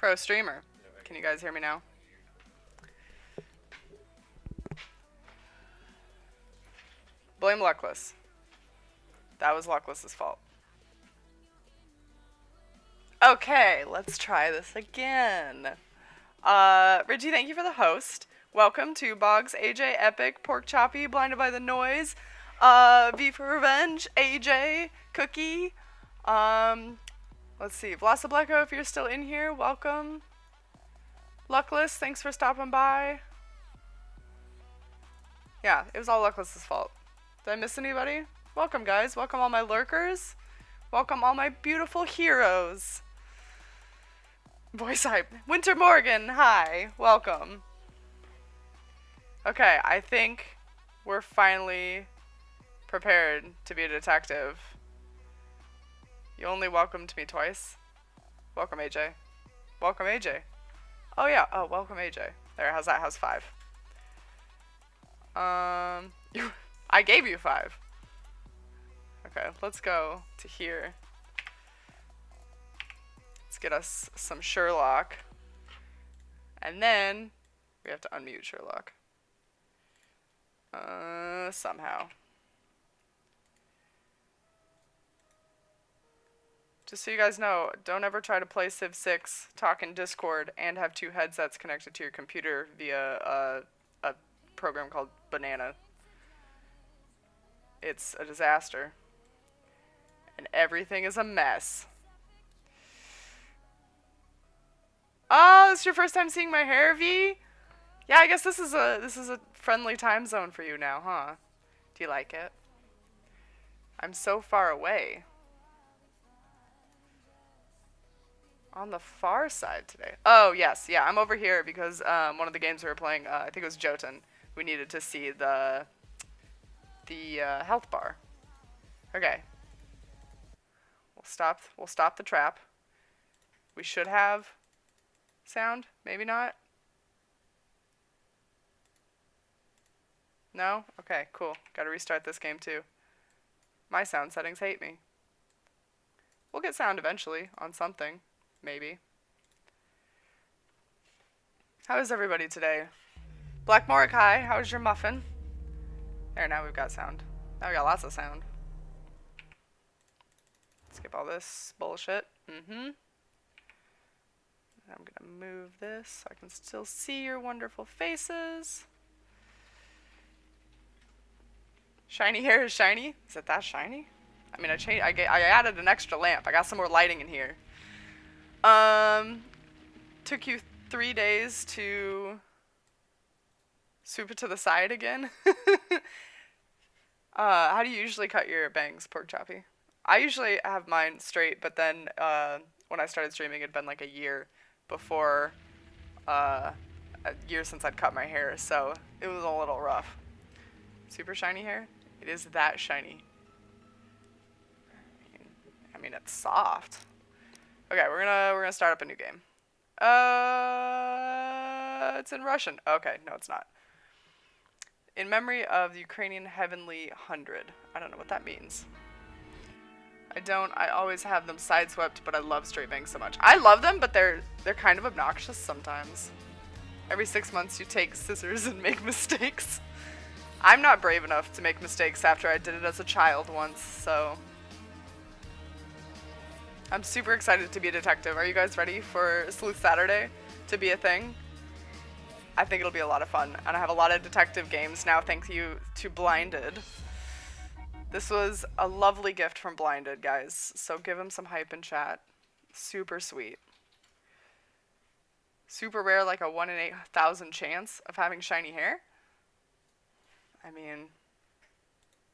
Pro streamer. Can you guys hear me now? Blame Luckless. That was Luckless's fault. Okay, let's try this again. Richie, thank you for the host. Welcome to Boggs, AJ, Epic, Pork Choppy, Blinded by the Noise, V for Revenge, AJ, Cookie, let's see, Vlasa if you're still in here, welcome. Luckless, thanks for stopping by. Yeah, it was all Luckless's fault. Did I miss anybody? Welcome, guys. Welcome all my lurkers. Welcome all my beautiful heroes. Voice hype. Winter Morgan, hi. Welcome. Okay, I think we're finally prepared to be a detective. You only welcomed me twice. Welcome, AJ. Welcome, AJ. Oh, yeah. Oh, welcome, AJ. There, how's that? How's 5? I gave you 5. Okay, let's go to here. Let's get us some Sherlock. And then we have to unmute Sherlock. Somehow. Just so you guys know, don't ever try to play Civ 6, talk in Discord, and have 2 headsets connected to your computer via a program called Banana. It's a disaster. And everything is a mess. Oh, this is your first time seeing my hair, V? Yeah, I guess this is a friendly time zone for you now, huh? Do you like it? I'm so far away. On the far side today. Oh, yes. Yeah, I'm over here because one of the games we were playing, I think it was Jotun, we needed to see the health bar. Okay. We'll stop the trap. We should have sound. Maybe not. No? Okay, cool. Gotta restart this game too. My sound settings hate me. We'll get sound eventually on something. Maybe. How is everybody today? Black Mordecai, how's your muffin? There, now we've got sound. Now we got lots of sound. Skip all this bullshit. I'm gonna move this so I can still see your wonderful faces. Shiny hair is shiny? Is it that shiny? I mean, I added an extra lamp. I got some more lighting in here. Took you 3 days to swoop it to the side again. How do you usually cut your bangs, Pork Choppy? I usually have mine straight, but then when I started streaming, it'd been like a year before, a year since I'd cut my hair, so it was a little rough. Super shiny hair? It is that shiny. I mean, it's soft. Okay, we're gonna start up a new game. It's in Russian. Okay, no, it's not. In memory of the Ukrainian Heavenly 100. I don't know what that means. I always have them sideswept, but I love straight bangs so much. I love them, but they're kind of obnoxious sometimes. Every 6 months you take scissors and make mistakes. I'm not brave enough to make mistakes after I did it as a child once, so I'm super excited to be a detective. Are you guys ready for Sleuth Saturday to be a thing? I think it'll be a lot of fun, and I have a lot of detective games now thank you to Blinded. This was a lovely gift from Blinded, guys, so give him some hype in chat. Super sweet. Super rare, like a 1 in 8,000 chance of having shiny hair. I mean,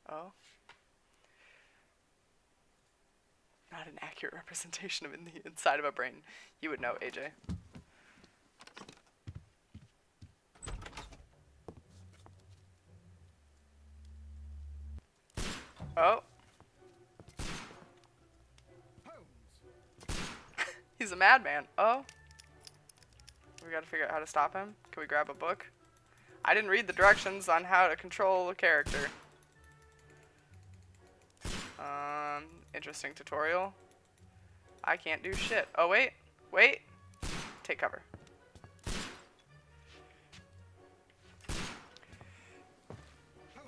oh. Not an accurate representation of the inside of a brain. You would know, AJ. Oh. He's a madman. Oh. We gotta figure out how to stop him. Can we grab a book? I didn't read the directions on how to control a character. Interesting tutorial. I can't do shit. Oh, wait. Wait. take cover.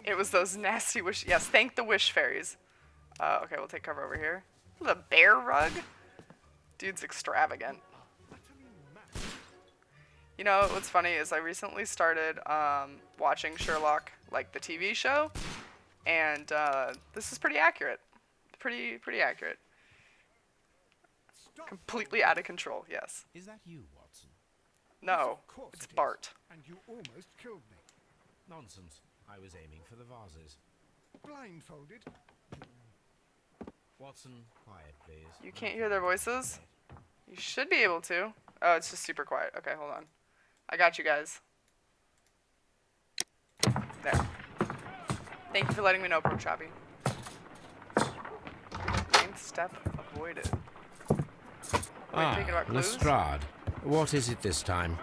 It was those nasty wish. Yes, thank the wish fairies. Okay, we'll take cover over here. The bear rug? Dude's extravagant. You know what's funny is I recently started watching Sherlock, like the TV show, and this is pretty accurate. Pretty accurate. Completely out of control. Yes. Is that you, Watson? No, it's Bart. And you almost killed me. Nonsense. I was aiming for the vases. Blindfolded. Watson, quiet, please. You can't hear their voices? You should be able to. Oh, it's just super quiet. Okay, hold on. I got you guys. There. Thank you for letting me know, Pork Choppy. Ninth step avoided. Lestrade. What is it this time?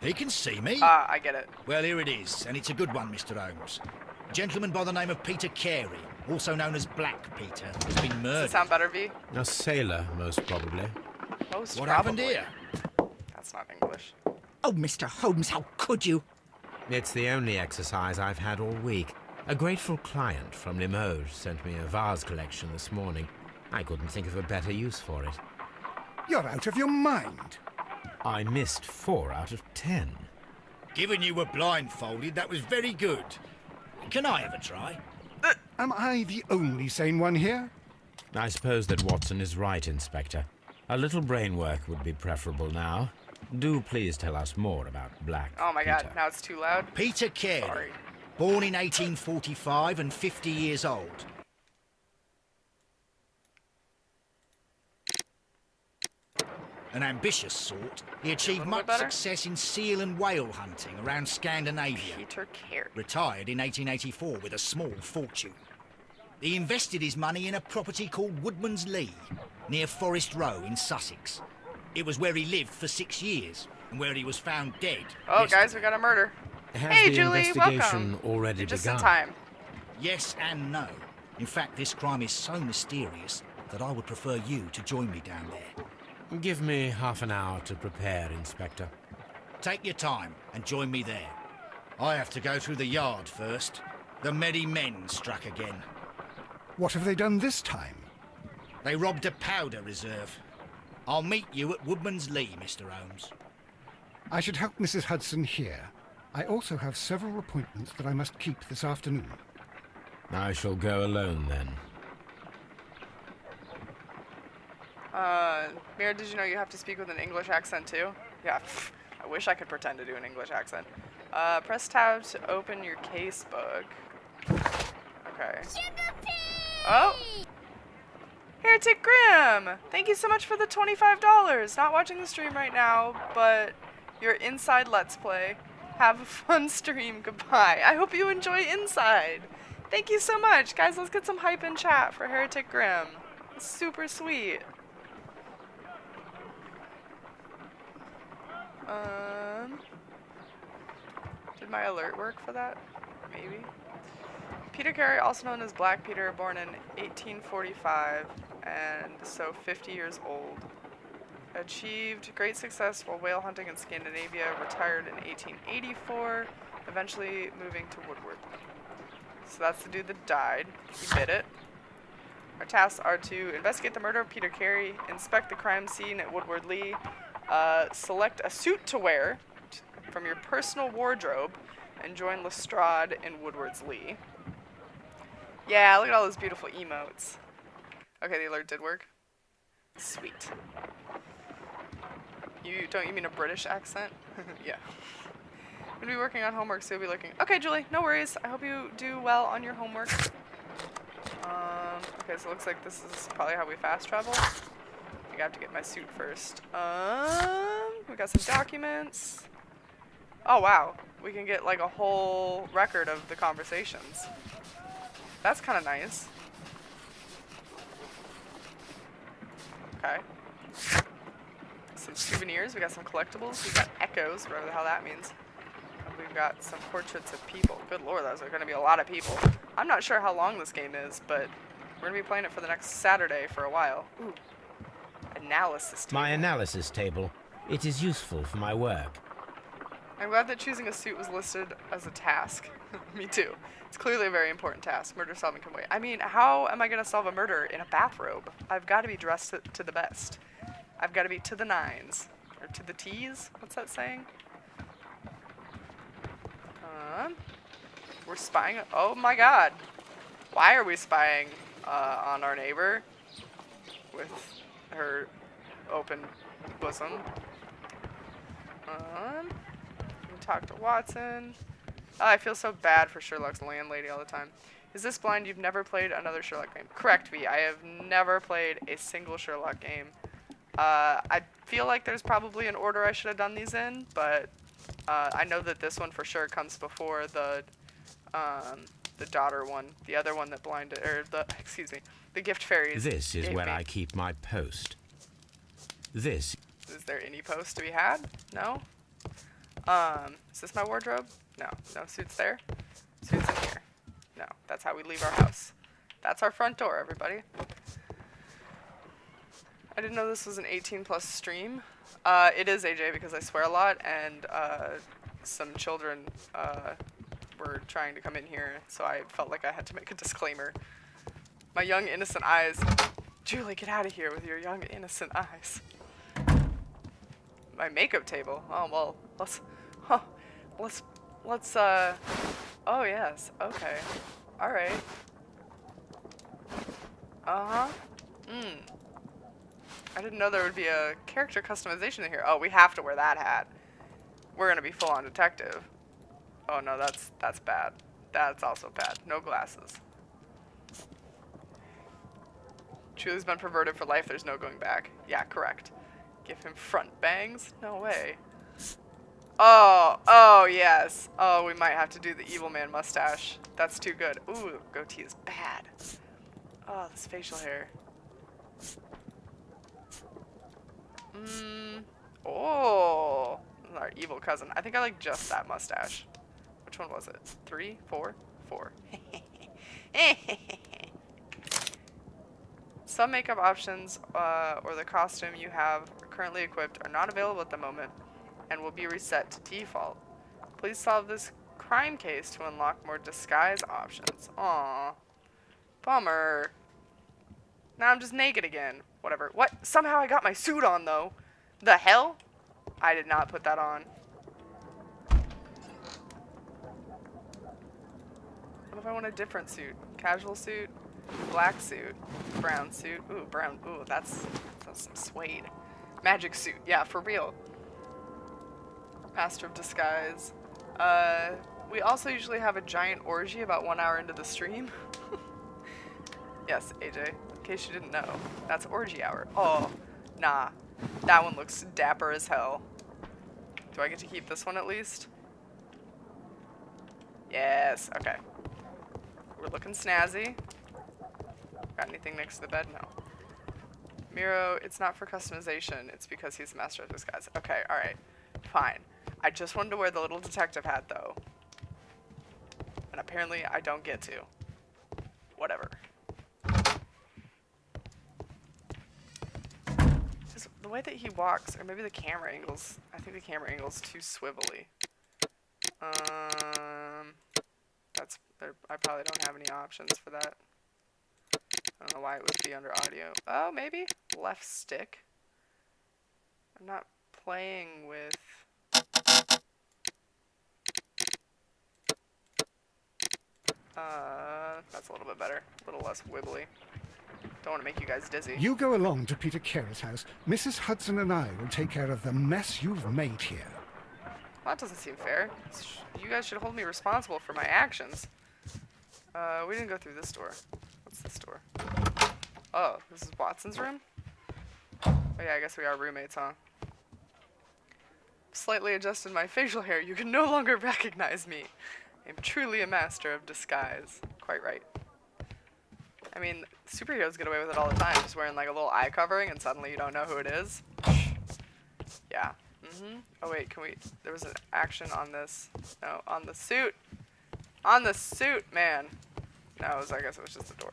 He can see me. I get it. Well, here it is, and it's a good one, Mr. Holmes. A gentleman by the name of Peter Carey, also known as Black Peter, has been Does murdered. it sound better, V? A sailor, most probably. Most What probably. happened here? That's not English. Oh, Mr. Holmes, how could you? It's the only exercise I've had all week. A grateful client from Limoges sent me a vase collection this morning. I couldn't think of a better use for it. You're out of your mind. I missed 4 out of 10. Given you were blindfolded, that was very good. Can I have a try? Am I the only sane one here? I suppose that Watson is right, Inspector. A little brain work would be preferable now. Do please tell us more about Black Oh my god, Peter. now it's too loud. Peter Carey, Sorry. born in 1845 and 50 years old. An ambitious sort, he achieved little bit much better? success in seal and whale hunting around Scandinavia. Peter Carey. Retired in 1884 with a small fortune. He invested his money in a property called Woodman's Lee, near Forest Row in Sussex. It was where he lived for 6 years, and where he was found dead. Oh, yesterday. guys, we got a murder. Has Hey, the Julie, investigation welcome. already You're just begun? in time. Yes and no. In fact, this crime is so mysterious that I would prefer you to join me down there. Give me half an hour to prepare, Inspector. Take your time and join me there. I have to go through the yard first. The Medi Men struck again. What have they done this time? They robbed a powder reserve. I'll meet you at Woodman's Lee, Mr. Holmes. I should help Mrs. Hudson here. I also have several appointments that I must keep this afternoon. I shall go alone then. Mira, did you know you have to speak with an English accent too? Yeah, I wish I could pretend to do an English accent. Press tab to open your casebook. Okay. Oh! Heretic Grim! Thank you so much for the $25. Not watching the stream right now, but your Inside Let's Play. Have a fun stream. Goodbye. I hope you enjoy Inside. Thank you so much. Guys, let's get some hype in chat for Heretic Grim. It's super sweet. Did my alert work for that? Maybe. Peter Carey, also known as Black Peter, born in 1845 and so 50 years old. Achieved great success while whale hunting in Scandinavia, retired in 1884, eventually moving to Woodward. So that's the dude that died. He did it. Our tasks are to investigate the murder of Peter Carey, inspect the crime scene at Woodward Lee, select a suit to wear from your personal wardrobe, and join Lestrade in Woodward's Lee. Yeah, look at all those beautiful emotes. Okay, the alert did work. Sweet. You mean a British accent? Yeah. I'm gonna be working on homework, so you'll be looking. Okay, Julie, no worries. I hope you do well on your homework. Okay, so it looks like this is probably how we fast travel. I have to get my suit first. We got some documents. Oh wow, we can get like a whole record of the conversations. That's kind of nice. Okay. Some souvenirs. We got some collectibles. We got echoes, whatever the hell that means. And we've got some portraits of people. Good lord, those are going to be a lot of people. I'm not sure how long this game is, but we're going to be playing it for the next Saturday for a while. Ooh. Analysis table. My analysis table. It is useful for my work. I'm glad that choosing a suit was listed as a task. Me too. It's clearly a very important task. Murder solving can wait. I mean, how am I going to solve a murder in a bathrobe? I've got to be dressed to the best. I've got to be to the nines. Or to the T's? What's that saying? We're spying. Oh my god. Why are we spying on our neighbor with her open bosom? We talk to Watson. Oh, I feel so bad for Sherlock's landlady all the time. Is this blind? You've never played another Sherlock game? Correct, V. I have never played a single Sherlock game. I feel like there's probably an order I should have done these in, but I know that this one for sure comes before the daughter one, the other one that blinded, or the gift fairies. This is where me. I keep my post. This. Is there any post to be had? No? Is this my wardrobe? No. No suits there? Suits in here. No. That's how we leave our house. That's our front door, everybody. I didn't know this was an 18+ stream. It is, AJ, because I swear a lot, and some children were trying to come in here, so I felt like I had to make a disclaimer. My young, innocent eyes. Julie, get out of here with your young, innocent eyes. My makeup table. Oh, well, let's, oh, yes, okay. Alright. I didn't know there would be a character customization in here. Oh, we have to wear that hat. We're gonna be full-on detective. Oh, no, that's bad. That's also bad. No glasses. Julie's been perverted for life. There's no going back. Yeah, correct. Give him front bangs? No way. Oh, yes. Oh, we might have to do the evil man mustache. That's too good. Ooh, goatee is bad. Oh, this facial hair. Oh, our evil cousin. I think I like just that mustache. Which one was it? 3, 4, 4. Some makeup options or the costume you have currently equipped are not available at the moment and will be reset to default. Please solve this crime case to unlock more disguise options. Aww. Bummer. Now I'm just naked again. Whatever. What? Somehow I got my suit on, though. The hell? I did not put that on. What if I want a different suit? Casual suit? Black suit? Brown suit? Ooh, brown. Ooh, that's some suede. Magic suit. Yeah, for real. Master of Disguise. We also usually have a giant orgy about 1 hour into the stream. Yes, AJ. In case you didn't know. That's orgy hour. Oh, nah. That one looks dapper as hell. Do I get to keep this one at least? Yes, okay. We're looking snazzy. Got anything next to the bed? No. Miro, it's not for customization. It's because he's the master of disguise. Okay, alright. Fine. I just wanted to wear the little detective hat, though. And apparently I don't get to. Whatever. Just the way that he walks, or maybe the camera angles. I think the camera angle's too swivelly. I probably don't have any options for that. I don't know why it would be under audio. Oh, maybe? Left stick. I'm not playing with... that's a little bit better. A little less wibbly. Don't want to make you guys dizzy. You go along to Peter Carey's house. Mrs. Hudson and I will take care of the mess you've made here. Well, that doesn't seem fair. You guys should hold me responsible for my actions. We didn't go through this door. What's this door? Oh, this is Watson's room? Oh yeah, I guess we are roommates, huh? Slightly adjusted my facial hair. You can no longer recognize me. I'm truly a master of disguise. Quite right. I mean, superheroes get away with it all the time. Just wearing like a little eye covering and suddenly you don't know who it is. Yeah. Oh wait, can we... There was an action on this. No, on the suit. On the suit, man. No, I guess it was just the door.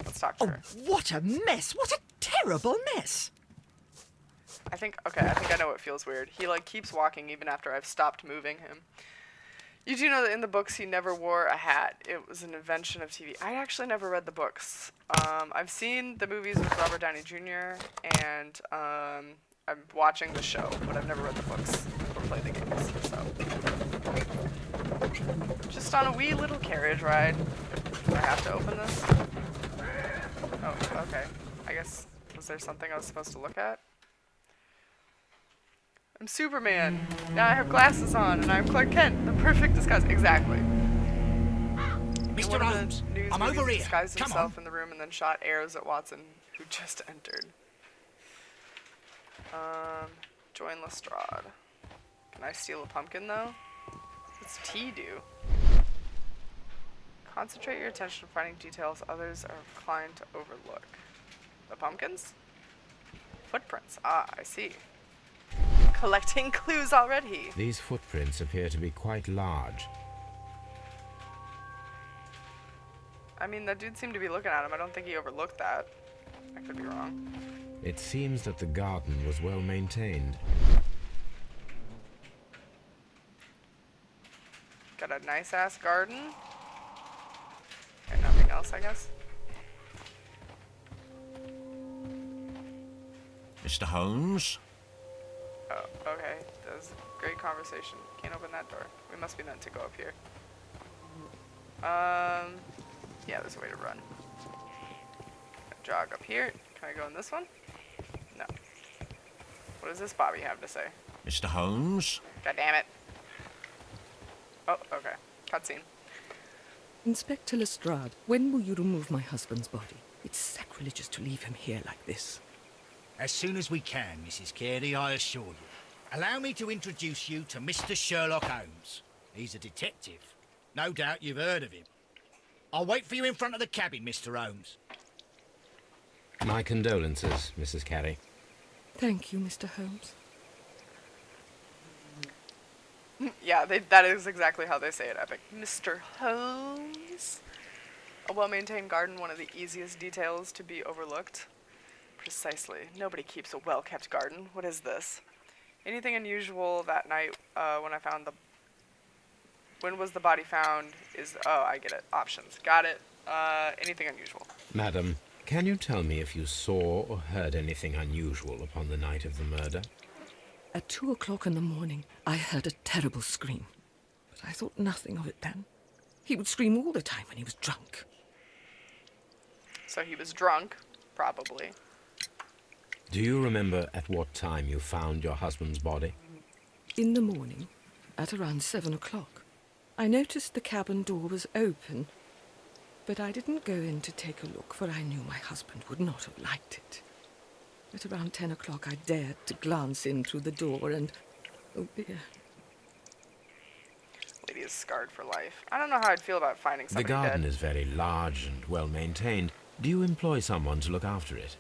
Let's talk to her. What a mess! What a terrible mess! I think I know it feels weird. He, like, keeps walking even after I've stopped moving him. You do know that in the books he never wore a hat. It was an invention of TV. I actually never read the books. I've seen the movies with Robert Downey Jr. and I'm watching the show, but I've never read the books or played the games. So, just on a wee little carriage ride. Do I have to open this? Oh, okay. I guess, was there something I was supposed to look at? I'm Superman. Now I have glasses on, and I'm Clark Kent. The perfect disguise. Exactly. Mr. Holmes, I'm over here. Disguised Come himself on. in the room and then shot arrows at Watson, who just entered. Join Lestrade. Can I steal a pumpkin, though? What's T do? Concentrate your attention on finding details others are inclined to overlook. The pumpkins? Footprints. Ah, I see. Collecting clues already. These footprints appear to be quite large. I mean, that dude seemed to be looking at him. I don't think he overlooked that. I could be wrong. It seems that the garden was well maintained. Got a nice-ass garden. And nothing else, I guess. Mr. Holmes? Oh, okay. That was a great conversation. Can't open that door. We must be meant to go up here. Yeah, there's a way to run. Jog up here. Can I go in this one? No. What does this Bobby have to say? Mr. Holmes? God damn it. Oh, okay. Cutscene. Inspector Lestrade, when will you remove my husband's body? It's sacrilegious to leave him here like this. As soon as we can, Mrs. Carey, I assure you. Allow me to introduce you to Mr. Sherlock Holmes. He's a detective. No doubt you've heard of him. I'll wait for you in front of the cabin, Mr. Holmes. My condolences, Mrs. Carey. Thank you, Mr. Holmes. Yeah, that is exactly how they say it, Epic. Mr. Holmes. A well-maintained garden, one of the easiest details to be overlooked. Precisely. Nobody keeps a well-kept garden. What is this? Anything unusual that night when I found the... When was the body found is... Oh, I get it. Options. Got it. Anything unusual. Madam, can you tell me if you saw or heard anything unusual upon the night of the murder? At 2 o'clock in the morning, I heard a terrible scream. But I thought nothing of it then. He would scream all the time when he was drunk. So he was drunk, probably. Do you remember at what time you found your husband's body? In the morning, at around 7 o'clock, I noticed the cabin door was open. But I didn't go in to take a look, for I knew my husband would not have liked it. At around 10 o'clock, I dared to glance in through the door and... Oh, dear. Lady is scarred for life. I don't know how I'd feel about finding The somebody garden dead. is very large and well maintained. Do you employ someone to look after it?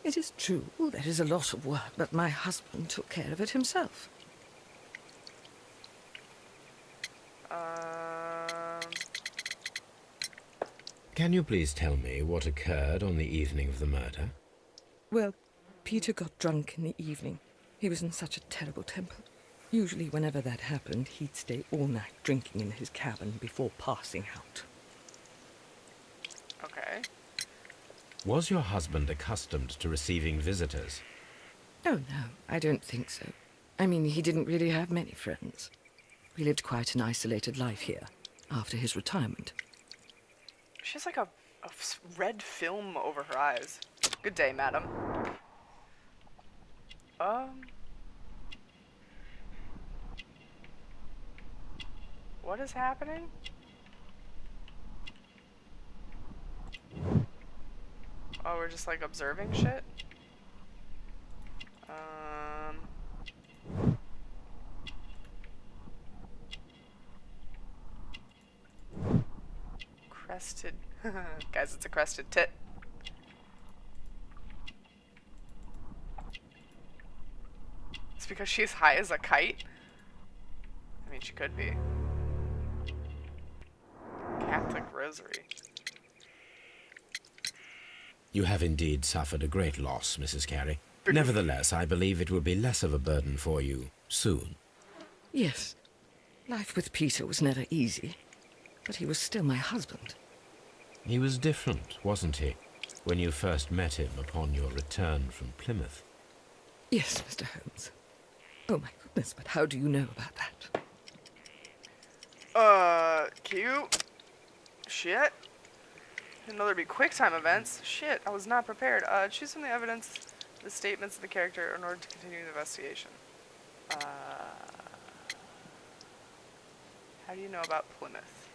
It is true, there is a lot of work, but my husband took care of it himself. Can you please tell me what occurred on the evening of the murder? Well, Peter got drunk in the evening. He was in such a terrible temper. Usually whenever that happened, he'd stay all night drinking in his cabin before passing out. Okay. Was your husband accustomed to receiving visitors? Oh, no, I don't think so. I mean, he didn't really have many friends. We lived quite an isolated life here, after his retirement. She has like a red film over her eyes. Good day, madam. What is happening? Oh, we're just like observing shit? Crested. Guys, it's a crested tit. It's because she's high as a kite? I mean, she could be. Catholic rosary. You have indeed suffered a great loss, Mrs. Carey. Nevertheless, I believe it will be less of a burden for you soon. Yes, life with Peter was never easy, but he was still my husband. He was different, wasn't he, when you first met him upon your return from Plymouth? Yes, Mr. Holmes. Oh my goodness, but how do you know about that? Cute. Shit. Didn't know there'd be quick time events. Shit, I was not prepared. Choose from the evidence, the statements of the character in order to continue the investigation. How do you know about Plymouth?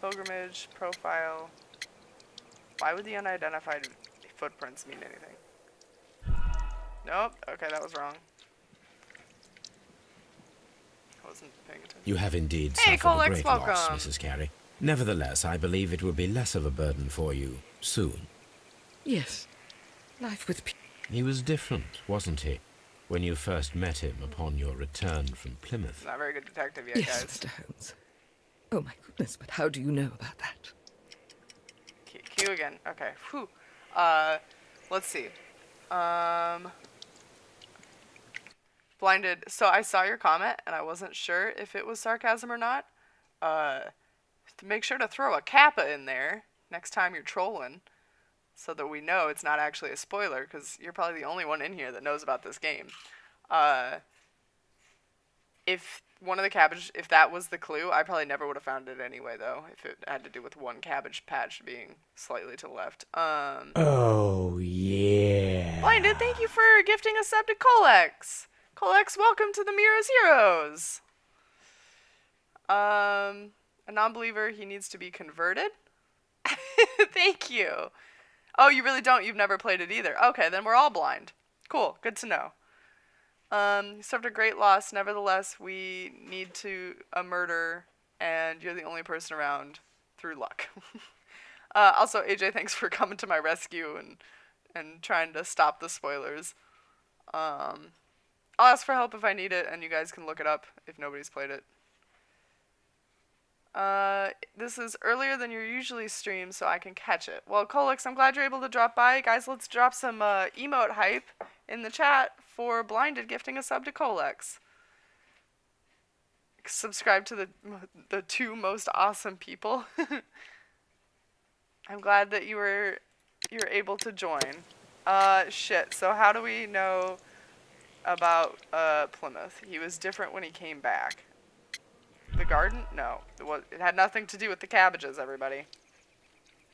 Pilgrimage, profile. Why would the unidentified footprints mean anything? Nope. Okay, that was wrong. I wasn't paying attention. You have indeed Hey, suffered a Colex, great loss, welcome. Mrs. Carey. Nevertheless, I believe it will be less of a burden for you soon. Yes, life with Peter. He was different, wasn't he, when you first met him upon your return from Plymouth? Not a very good detective yet, Yes, guys. Mr. Holmes. Oh my goodness, but how do you know about that? Q again. Okay. Whew. Let's see. Blinded. So I saw your comment, and I wasn't sure if it was sarcasm or not. To make sure to throw a kappa in there next time you're trolling, so that we know it's not actually a spoiler, because you're probably the only one in here that knows about this game. If one of the cabbage, if that was the clue, I probably never would have found it anyway, though, if it had to do with one cabbage patch being slightly to the left. Oh, yeah. Blinded, thank you for gifting a sub to Colex. Colex, welcome to the Miro's Heroes. A non-believer, he needs to be converted. Thank you. Oh, you really don't? You've never played it either. Okay, then we're all blind. Cool, good to know. You suffered a great loss. Nevertheless, we need to a murder, and you're the only person around through luck. Also, AJ, thanks for coming to my rescue and trying to stop the spoilers. I'll ask for help if I need it, and you guys can look it up if nobody's played it. This is earlier than your usually stream, so I can catch it. Well, Colex, I'm glad you're able to drop by. Guys, let's drop some emote hype in the chat for Blinded gifting a sub to Colex. Subscribe to the two most awesome people. I'm glad that you're able to join. Shit. So how do we know about Plymouth? He was different when he came back. The garden? No. It had nothing to do with the cabbages, everybody.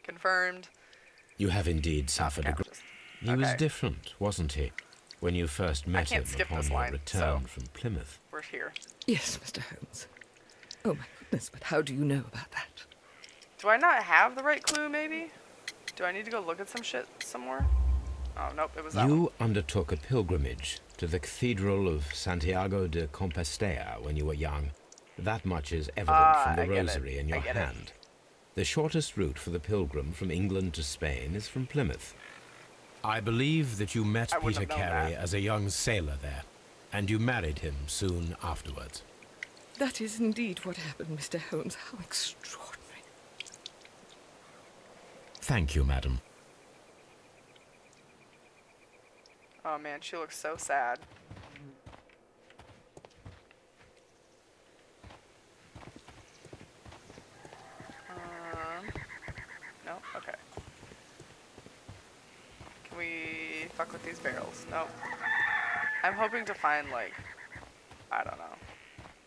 Confirmed. You have indeed suffered a great... He was Okay. different, wasn't he, when you first met him can't skip upon this your line, return so- from Plymouth? We're here. Yes, Mr. Holmes. Oh my goodness, but how do you know about that? Do I not have the right clue, maybe? Do I need to go look at some shit somewhere? Oh, nope, it was that one. You undertook a pilgrimage to the Cathedral of Santiago de Compostela when you were young. That much is evident from I the get it. rosary in I your get it. hand. The shortest route for the pilgrim from England to Spain is from Plymouth. I believe that you met I wouldn't Peter have known Carey that. as a young sailor there, and you married him soon afterwards. That is indeed what happened, Mr. Holmes. How extraordinary. Thank you, madam. Oh man, she looks so sad. No? Okay. Can we fuck with these barrels? Nope. I'm hoping to find, like, I don't know,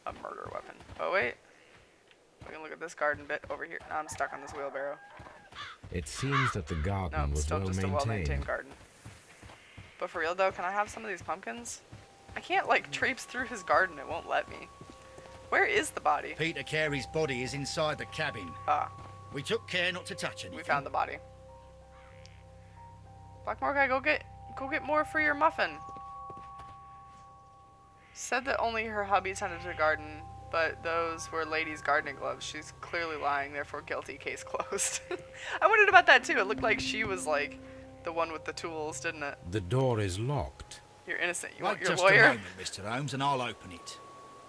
a murder weapon. Oh wait. We can look at this garden bit over here. No, I'm stuck on this wheelbarrow. It seems that the garden No, was still well just a well-maintained maintained. garden. But for real though, can I have some of these pumpkins? I can't like traipse through his garden, it won't let me. Where is the body? Peter Carey's body is inside the cabin. Ah, We took care not to touch anything. we found the body. Blackmore guy, go get more for your muffin. Said that only her hubby tended to the garden, but those were ladies' gardening gloves. She's clearly lying, therefore guilty, case closed. I wondered about that too. It looked like she was like the one with the tools, didn't it? The door is locked. You're innocent. You Wait want your just lawyer? a moment, Mr. Holmes, and I'll open it.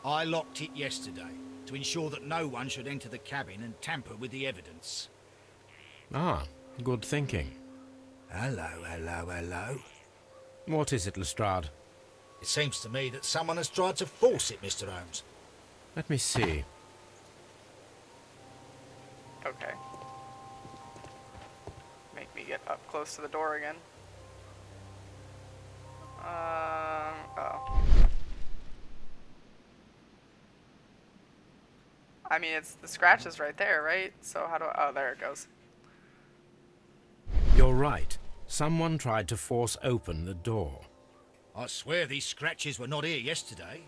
I locked it yesterday to ensure that no one should enter the cabin and tamper with the evidence. Ah, good thinking. Hello. What is it, Lestrade? It seems to me that someone has tried to force it, Mr. Holmes. Let me see. Okay. Make me get up close to the door again. Oh. I mean, it's the scratches right there, right? So how do I... Oh, there it goes. You're right. Someone tried to force open the door. I swear these scratches were not here yesterday.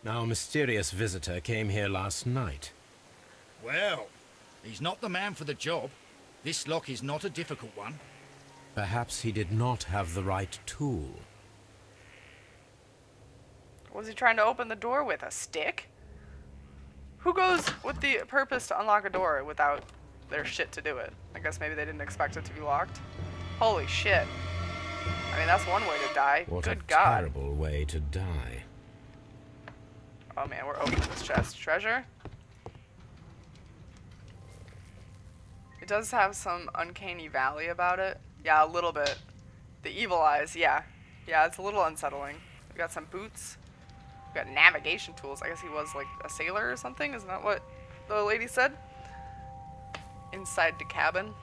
Our mysterious visitor came here last night. Well, he's not the man for the job. This lock is not a difficult one. Perhaps he did not have the right tool. What was he trying to open the door with? A stick? Who goes with the purpose to unlock a door without their shit to do it? I guess maybe they didn't expect it to be locked. Holy shit. I mean, that's one way to die. What Good a God. terrible way to die. Oh man, we're opening this chest. Treasure? It does have some uncanny valley about it. Yeah, a little bit. The evil eyes, yeah. Yeah, it's a little unsettling. We got some boots. We got navigation tools. I guess he was like a sailor or something. Isn't that what the lady said? Inside the cabin.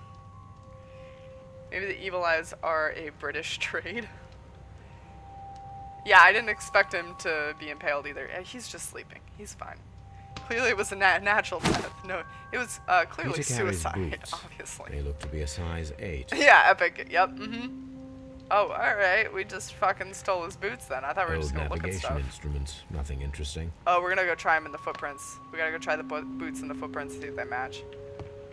Maybe the evil eyes are a British trade. Yeah, I didn't expect him to be impaled either. He's just sleeping. He's fine. Clearly it was a natural death. No, it was clearly Peter Carey's suicide, boots. obviously. They look to be a size 8. Yeah, epic. Yep, Oh, alright. We just fucking stole his boots then. I thought we were Old just gonna look at navigation stuff. instruments. Nothing interesting. Oh, we're gonna go try them in the footprints. We gotta go try the boots and the footprints to see if they match.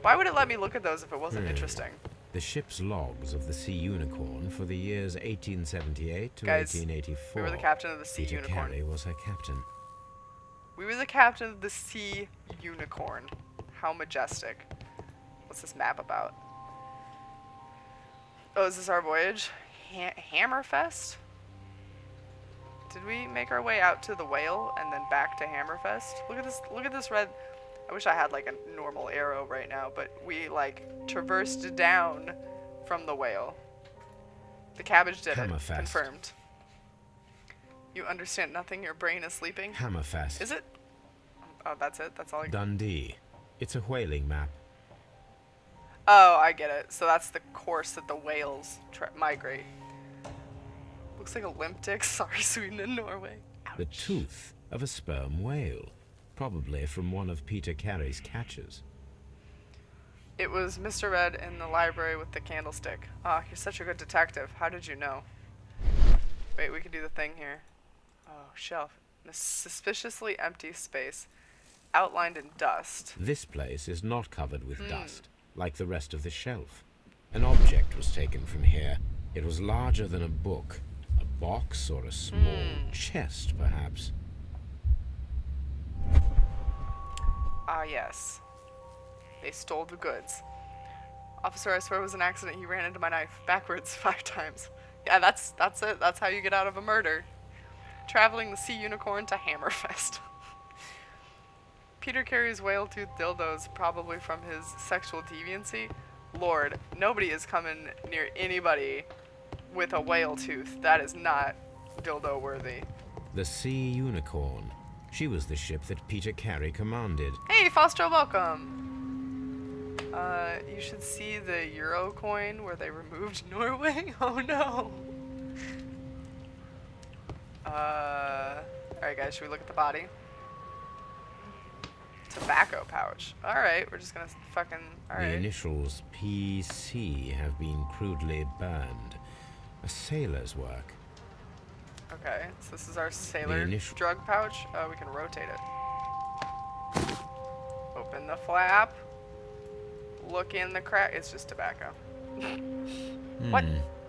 Why would it let me look at those if it wasn't interesting? The ship's logs of the Sea Unicorn for the years 1878 to Guys, 1884. we were the captain of the Sea Peter Unicorn. Carey was her captain. We were the captain of the Sea Unicorn. How majestic. What's this map about? Oh, is this our voyage? Hammerfest? Did we make our way out to the whale and then back to Hammerfest? Look at this red. I wish I had like a normal arrow right now, but we like traversed down from the whale. The cabbage did it. Hammerfest. Confirmed. You understand nothing, your brain is sleeping? Hammerfest. Is it? Oh, that's it? That's all I... Dundee. It's a whaling map. Oh, I get it. So that's the course that the whales migrate. Looks like a limp dick. Sorry, Sweden and Norway. Ouch. The tooth of a sperm whale. Probably from one of Peter Carey's catches. It was Mr. Red in the library with the candlestick. Ah, you're such a good detective. How did you know? Wait, we can do the thing here. Oh, shelf. In a suspiciously empty space. Outlined in dust. This place is not covered with dust, like the rest of the shelf. An object was taken from here. It was larger than a book. A box or a small chest, perhaps. Ah, yes. They stole the goods. Officer, I swear it was an accident. He ran into my knife backwards 5 times. Yeah, that's it. That's how you get out of a murder. Traveling the Sea Unicorn to Hammerfest. Peter Carey's whale-toothed dildos, probably from his sexual deviancy. Lord, nobody is coming near anybody with a whale tooth. That is not dildo-worthy. The Sea Unicorn. She was the ship that Peter Carey commanded. Hey, Foster, welcome! You should see the Euro coin where they removed Norway. Oh no! Alright guys, should we look at the body? Tobacco pouch. Alright, we're just gonna fucking... The Alright. initials PC have been crudely burned. A sailor's work. Okay, so this is our sailor initial- drug pouch. We can rotate it. Open the flap. Look in the crack. It's just tobacco. What?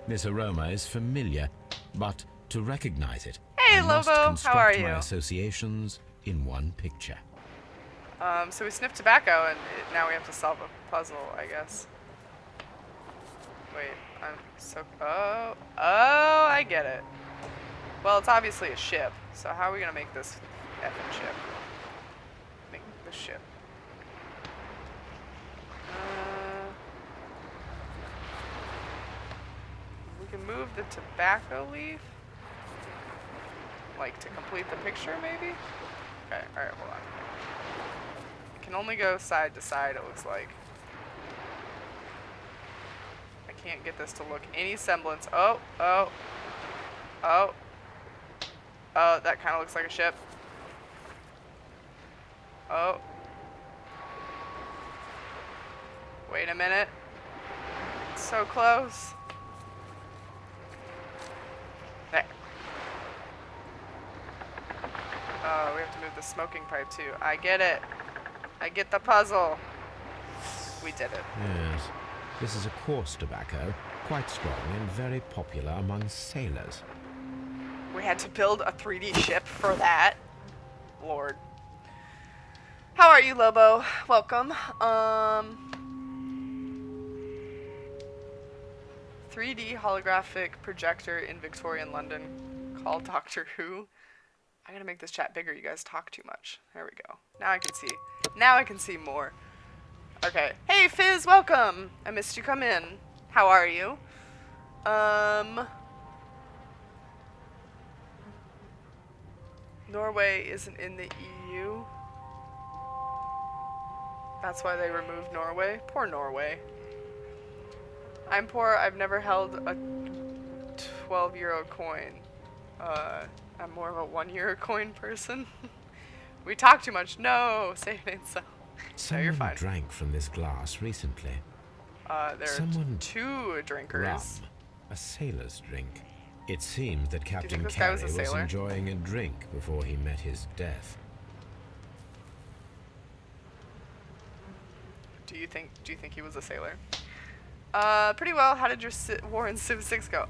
This aroma is familiar, but to recognize it, Hey, I must Lobo, how construct are my you? associations in one picture. So we sniffed tobacco, and now we have to solve a puzzle, I guess. Wait, I'm so... Oh, I get it. Well, it's obviously a ship, so how are we gonna make this effing ship? Make the ship. We can remove the tobacco leaf? Like to complete the picture, maybe? Okay, alright, hold on. It can only go side to side, it looks like. I can't get this to look any semblance. Oh, oh. Oh. Oh, that kind of looks like a ship. Oh. Wait a minute. It's so close. There. Oh, we have to move the smoking pipe too. I get it. I get the puzzle. We did it. Yes. This is a coarse tobacco, quite strong and very popular among sailors. We had to build a 3D ship for that. Lord. How are you, Lobo? Welcome. 3D holographic projector in Victorian London. Call Doctor Who. I gotta make this chat bigger. You guys talk too much. There we go. Now I can see. Now I can see more. Okay. Hey, Fizz, welcome. I missed you come in. How are you? Norway isn't in the EU. That's why they removed Norway. Poor Norway. I'm poor. I've never held a 12-euro coin. I'm more of a 1-euro coin person. We talk too much. No, say it ain't so. No, you're fine. Someone drank from this glass recently. There are 2 drinkers. Rum, a sailor's drink. It seemed that Captain think this guy Carey was a was sailor? enjoying a drink before he met his death. Do you think he was a sailor? Pretty well. How did your war in Civ 6 go?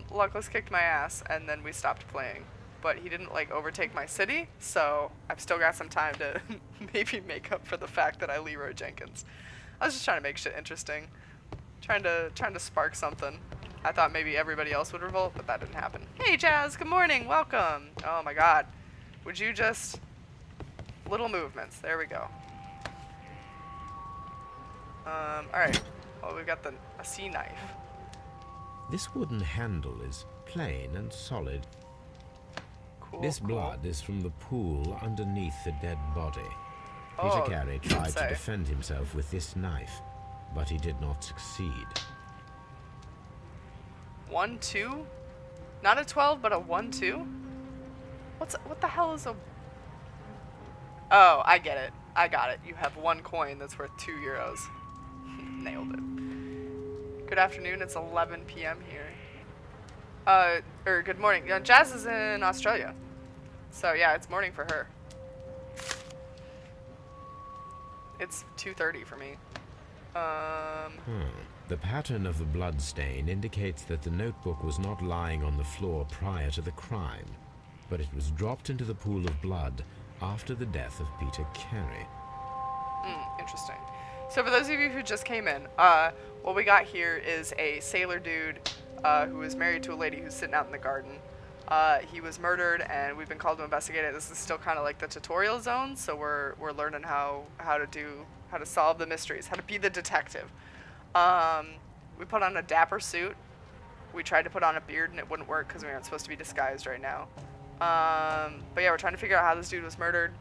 Luckless kicked my ass, and then we stopped playing. But he didn't, like, overtake my city, so I've still got some time to maybe make up for the fact that I Leroy Jenkins. I was just trying to make shit interesting. Trying to spark something. I thought maybe everybody else would revolt, but that didn't happen. Hey, Jazz, good morning, welcome. Oh my god. Would you just... Little movements, there we go. Alright. Well, we've got a sea knife. This wooden handle is plain and solid. Cool, This cool. blood is from the pool underneath the dead body. Oh, Peter Carey you didn't tried to say. defend himself with this knife, but he did not succeed. 1-2? Not a 12, but a 1-2? What the hell is a... Oh, I get it. I got it. You have 1 coin that's worth 2 euros. Nailed it. Good afternoon. It's 11 p.m. here. Or good morning. Jazz is in Australia. So yeah, it's morning for her. It's 2:30 for me. The pattern of the blood stain indicates that the notebook was not lying on the floor prior to the crime, but it was dropped into the pool of blood after the death of Peter Carey. Interesting. So for those of you who just came in, what we got here is a sailor dude who was married to a lady who's sitting out in the garden. He was murdered, and we've been called to investigate it. This is still kind of like the tutorial zone, so we're learning how to solve the mysteries, how to be the detective. We put on a dapper suit. We tried to put on a beard, and it wouldn't work because we aren't supposed to be disguised right now. But yeah, we're trying to figure out how this dude was murdered.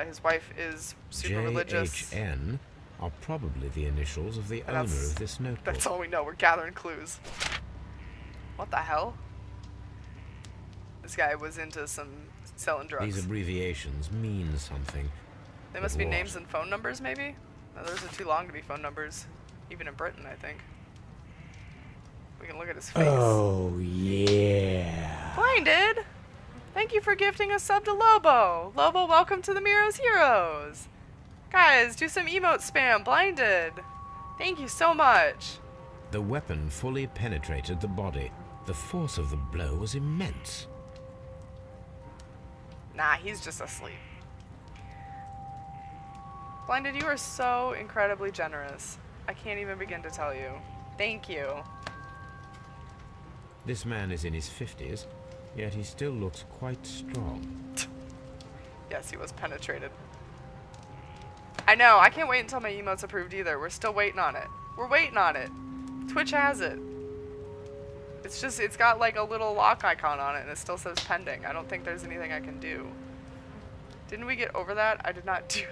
His wife is super religious. JHN are probably the initials of the owner of this notebook. That's all we know. We're gathering clues. What the hell? This guy was into some selling drugs. These abbreviations mean something. They must but be what? names and phone numbers, maybe? No, those are too long to be phone numbers. Even in Britain, I think. We can look at his face. Oh, yeah. Blinded! Thank you for gifting a sub to Lobo. Lobo, welcome to the Miro's Heroes. Guys, do some emote spam. Blinded. Thank you so much. The weapon fully penetrated the body. The force of the blow was immense. Nah, he's just asleep. Blinded, you are so incredibly generous. I can't even begin to tell you. Thank you. This man is in his 50s, yet he still looks quite strong. Yes, he was penetrated. I know, I can't wait until my emote's approved either. We're still waiting on it. We're waiting on it. Twitch has it. It's just, it's got like a little lock icon on it and it still says pending. I don't think there's anything I can do. Didn't we get over that? I did not do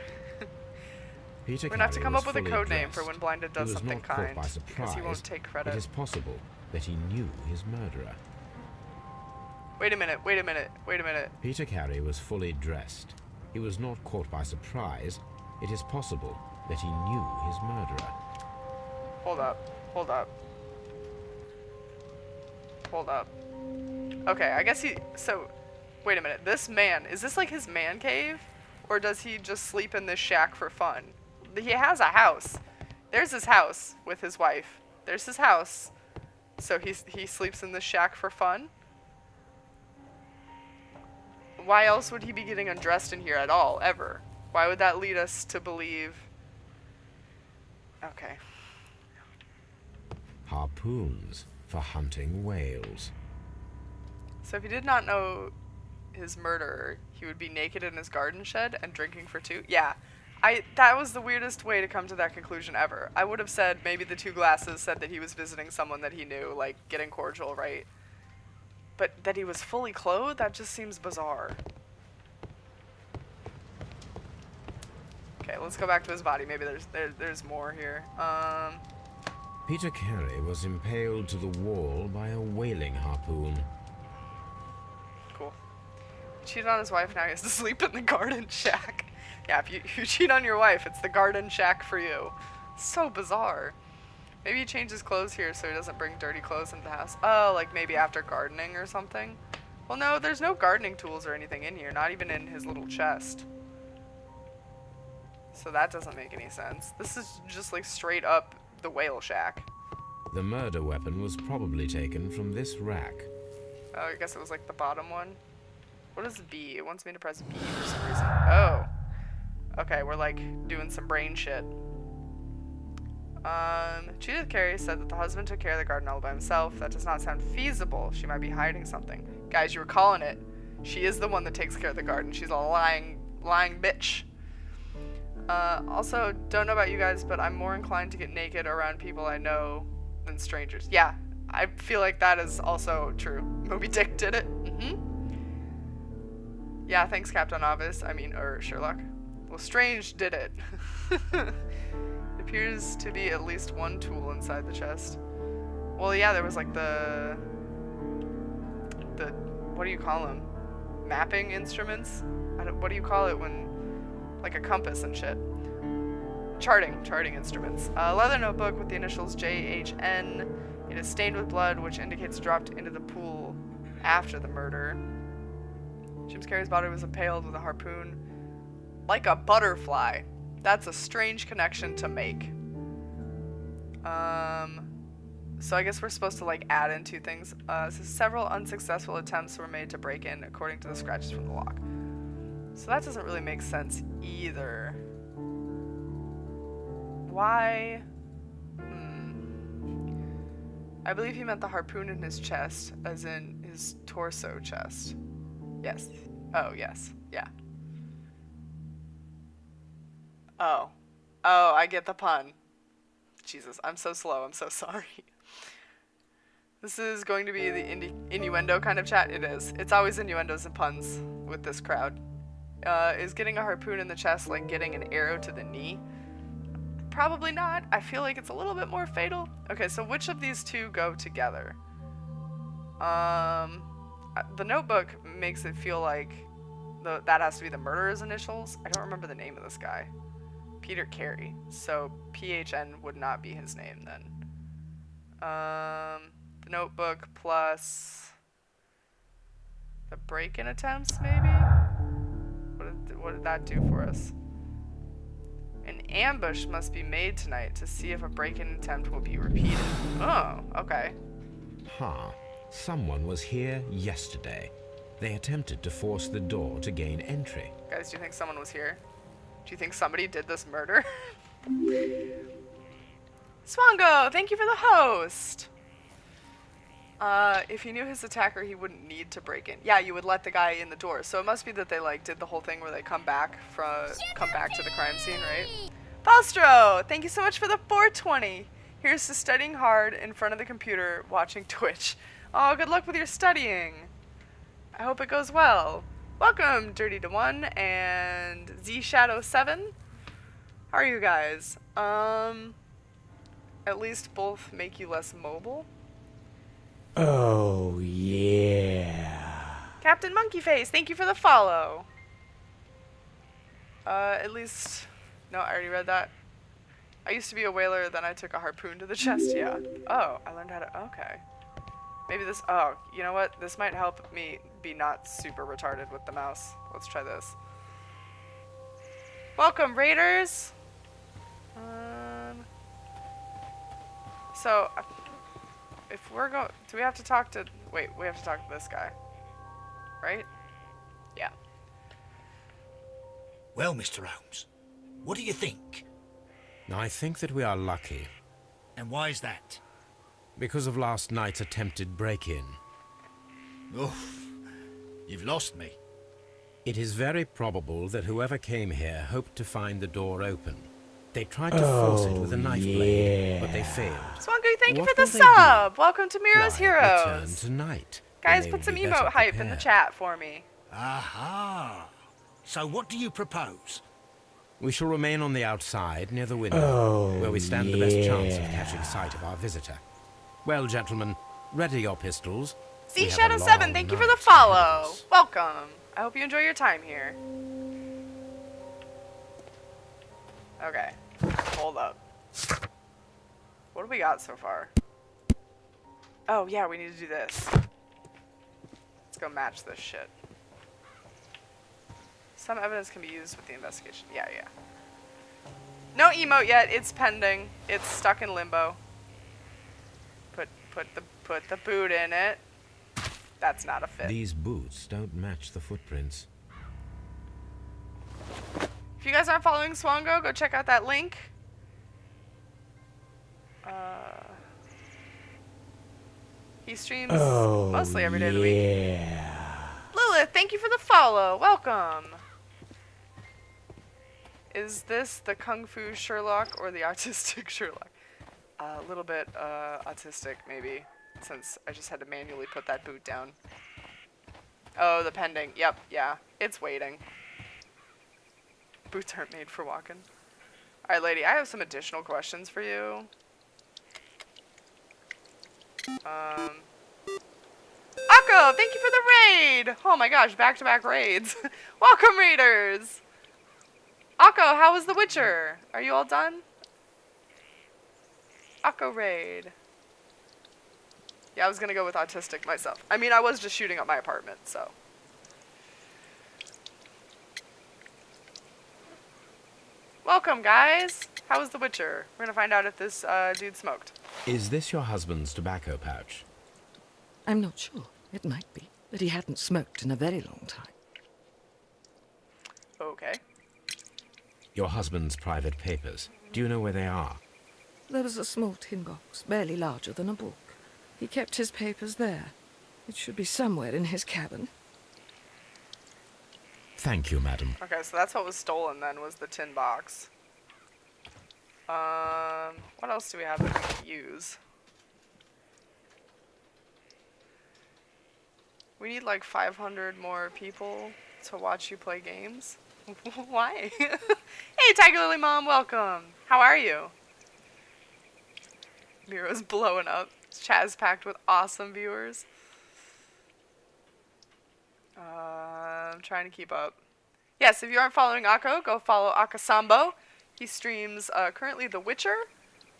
Peter We're gonna have to Carey come was up with a fully code name for dressed. when Blinded does He was something not caught kind. by Because surprise. he won't take It credit. is possible that he knew his murderer. Wait a minute, wait a minute, wait a minute. Peter Carey was fully dressed. He was not caught by surprise. It is possible that he knew his murderer. Hold up, hold up. Hold up. Okay, I guess so, wait a minute. This man, is this like his man cave? Or does he just sleep in this shack for fun? He has a house. There's his house with his wife. There's his house. So he sleeps in this shack for fun? Why else would he be getting undressed in here at all, ever? Why would that lead us to believe... Okay. Harpoons for hunting whales. So if he did not know his murderer, he would be naked in his garden shed and drinking for two? Yeah. That was the weirdest way to come to that conclusion ever. I would have said maybe the two glasses said that he was visiting someone that he knew, like getting cordial, right? But that he was fully clothed? That just seems bizarre. Okay, let's go back to his body. Maybe there's more here. Peter Carey was impaled to the wall by a whaling harpoon. Cool. Cheated on his wife, now he has to sleep in the garden shack. Yeah, if you cheat on your wife, it's the garden shack for you. So bizarre. Maybe he changed his clothes here so he doesn't bring dirty clothes into the house. Oh, like maybe after gardening or something? Well, no, there's no gardening tools or anything in here, not even in his little chest. So that doesn't make any sense. This is just like straight up the whale shack. The murder weapon was probably taken from this rack. Oh, I guess it was like the bottom one. What is B? It wants me to press B for some reason. Oh. Okay, we're like doing some brain shit. Judith Carey said that the husband took care of the garden all by himself. That does not sound feasible. She might be hiding something. Guys, you were calling it. She is the one that takes care of the garden. She's a lying bitch. Also, don't know about you guys, but I'm more inclined to get naked around people I know than strangers. Yeah, I feel like that is also true. Moby Dick did it. Yeah, thanks, Captain Obvious. Or Sherlock. Well, Strange did it. It appears to be at least one tool inside the chest. Well, yeah, there was like the what do you call them? Mapping instruments? What do you call it when, like a compass and shit? Charting instruments. A leather notebook with the initials JHN. It is stained with blood, which indicates it dropped into the pool after the murder. James Carey's body was impaled with a harpoon like a butterfly. That's a strange connection to make. So I guess we're supposed to like add in two things. So several unsuccessful attempts were made to break in according to the scratches from the lock. So that doesn't really make sense either. Why? I believe he meant the harpoon in his chest, as in his torso chest. Yes. Oh, yes. Yeah. Oh, I get the pun. Jesus, I'm so slow. I'm so sorry. This is going to be the innuendo kind of chat. It is. It's always innuendos and puns with this crowd. Is getting a harpoon in the chest like getting an arrow to the knee? Probably not. I feel like it's a little bit more fatal. Okay, so which of these two go together? The notebook makes it feel like that has to be the murderer's initials. I don't remember the name of this guy. Peter Carey. So PHN would not be his name then. The notebook plus the break-in attempts, maybe? What did that do for us? An ambush must be made tonight to see if a break-in attempt will be repeated. Oh, okay. Someone was here yesterday. They attempted to force the door to gain entry. Guys, do you think someone was here? Do you think somebody did this murder? Swango, thank you for the host. If he knew his attacker, he wouldn't need to break in. Yeah, you would let the guy in the door. So it must be that they like did the whole thing where they come back to the crime scene, right? Fostro, thank you so much for the 420. Here's to studying hard in front of the computer, watching Twitch. Oh, good luck with your studying. I hope it goes well. Welcome, Dirty to One and Z Shadow 7. How are you guys? At least both make you less mobile. Oh, yeah. Captain Monkeyface, thank you for the follow. At least... No, I already read that. I used to be a whaler, then I took a harpoon to the chest, yeah. Oh, I learned how to... Okay. Maybe this... Oh, you know what? This might help me be not super retarded with the mouse. Let's try this. Welcome, Raiders! So, if we're going... Do we have to talk to... Wait, we have to talk to this guy. Right? Yeah. Well, Mr. Holmes, what do you think? I think that we are lucky, And why is that? because of last night's attempted break-in. Oof, you've lost me. It is very probable that whoever came here hoped to find the door open. They tried to force it with a knife blade, but they failed. Swangu, thank you What for the will they sub! Welcome to Miro's Why, return Heroes! tonight. Guys, when they put will some be emote better hype in the prepared. chat for me. Aha! So what do you propose? We shall remain on the outside, near the window, where we stand the best chance of catching sight of our visitor. Well, gentlemen, ready your pistols. We Z have a Shadow long 7, thank you for the night ahead of follow. us. Welcome. I hope you enjoy your time here. Okay. Hold up. What do we got so far? Oh, yeah, we need to do this. Let's go match this shit. Some evidence can be used with the investigation. Yeah, yeah. No emote yet. It's pending. It's stuck in limbo. Put the boot in it. That's not a fit. These boots don't match the footprints. If you guys aren't following Swango, go check out that link. He streams mostly every day of the week. Yeah. Lilith, thank you for the follow. Welcome. Is this the Kung Fu Sherlock or the autistic Sherlock? A little bit autistic, maybe, since I just had to manually put that boot down. Oh, the pending. Yep, yeah. It's waiting. Boots aren't made for walking. Alright, lady, I have some additional questions for you. Akko, thank you for the raid! Oh my gosh, back-to-back raids. Welcome, raiders! Akko, how was The Witcher? Are you all done? Akko raid. Yeah, I was gonna go with autistic myself. I mean, I was just shooting up my apartment, so. Welcome, guys! How was The Witcher? We're gonna find out if this dude smoked. Is this your husband's tobacco pouch? I'm not sure. It might be, but he hadn't smoked in a very long time. Okay. Your husband's private papers. Do you know where they are? There was a small tin box, barely larger than a book. He kept his papers there. It should be somewhere in his cabin. Thank you, madam. Okay, so that's what was stolen then, was the tin box. What else do we have that we can use? We need like 500 more people to watch you play games. Why? Hey, Tiger Lily Mom, welcome. How are you? Miro's blowing up. Chat's packed with awesome viewers. I'm trying to keep up. Yes, if you aren't following Akko, go follow Akasambo. He streams currently The Witcher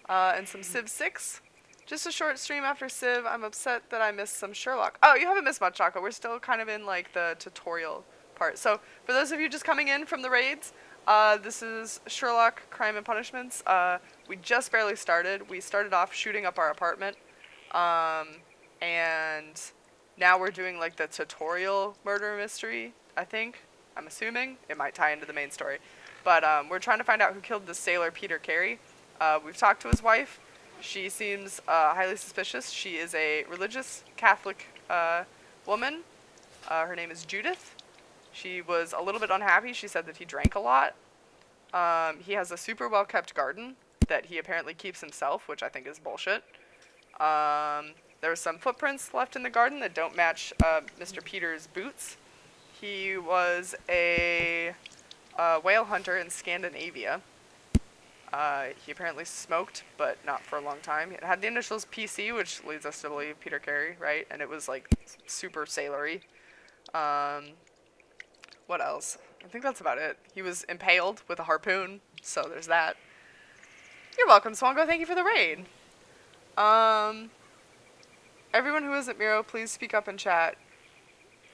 and some Civ 6. Just a short stream after Civ. I'm upset that I missed some Sherlock. Oh, you haven't missed much, Akko. We're still kind of in like the tutorial part. So for those of you just coming in from the raids, this is Sherlock Crime and Punishments. We just barely started. We started off shooting up our apartment. And now we're doing like the tutorial murder mystery, I think. I'm assuming. It might tie into the main story. But we're trying to find out who killed the sailor Peter Carey. We've talked to his wife. She seems highly suspicious. She is a religious Catholic woman. Her name is Judith. She was a little bit unhappy. She said that he drank a lot. He has a super well-kept garden that he apparently keeps himself, which I think is bullshit. There were some footprints left in the garden that don't match Mr. Peter's boots. He was a whale hunter in Scandinavia. He apparently smoked, but not for a long time. It had the initials PC, which leads us to believe Peter Carey, right? And it was like super sailory. What else? I think that's about it. He was impaled with a harpoon, so there's that. You're welcome, Swango. Thank you for the raid. Everyone who isn't Miro, please speak up in chat.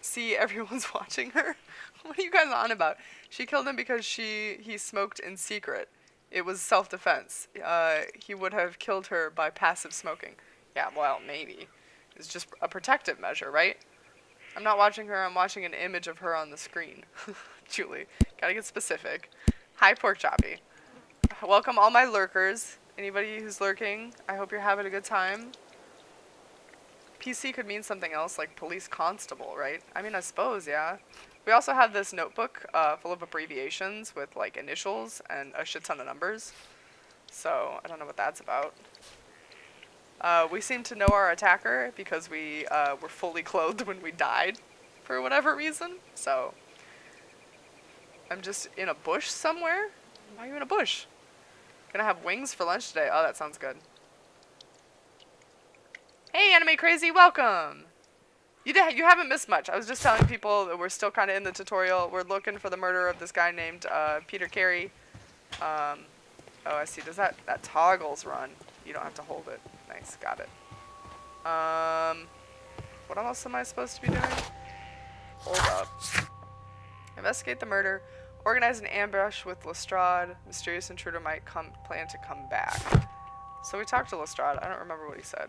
See, everyone's watching her. What are you guys on about? She killed him because he smoked in secret. It was self-defense. He would have killed her by passive smoking. Yeah, well, maybe. It's just a protective measure, right? I'm not watching her, I'm watching an image of her on the screen. Julie, gotta get specific. Hi, Pork Choppy. Welcome all my lurkers. Anybody who's lurking, I hope you're having a good time. PC could mean something else, like police constable, right? I mean, I suppose, yeah. We also have this notebook full of abbreviations with, like, initials and a shit ton of numbers. So, I don't know what that's about. We seem to know our attacker because we were fully clothed when we died, for whatever reason. So, I'm just in a bush somewhere? Why are you in a bush? Gonna have wings for lunch today. Oh, that sounds good. Hey, Anime Crazy, welcome! You haven't missed much. I was just telling people that we're still kind of in the tutorial. We're looking for the murder of this guy named Peter Carey. Oh, I see. Does that toggles run? You don't have to hold it. Nice, got it. What else am I supposed to be doing? Hold up. Investigate the murder. Organize an ambush with Lestrade. Mysterious intruder might plan to come back. So we talked to Lestrade. I don't remember what he said.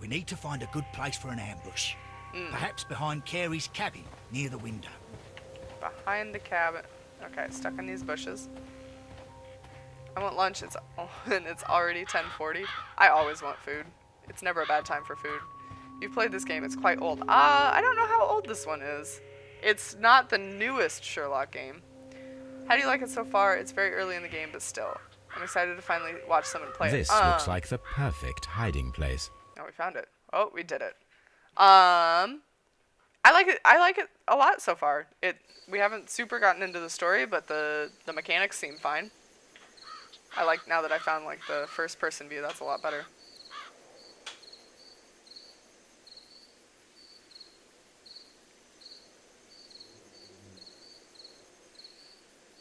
We need to find a good place for an ambush. Perhaps behind Carey's cabin, near the window. Behind the cabin. Okay, stuck in these bushes. I want lunch. And it's already 10:40. I always want food. It's never a bad time for food. You've played this game. It's quite old. I don't know how old this one is. It's not the newest Sherlock game. How do you like it so far? It's very early in the game, but still. I'm excited to finally watch someone play it. This looks like the perfect hiding place. Oh, we found it. Oh, we did it. I like it. I like it a lot so far. We haven't super gotten into the story, but the mechanics seem fine. I like now that I found like the first person view. That's a lot better.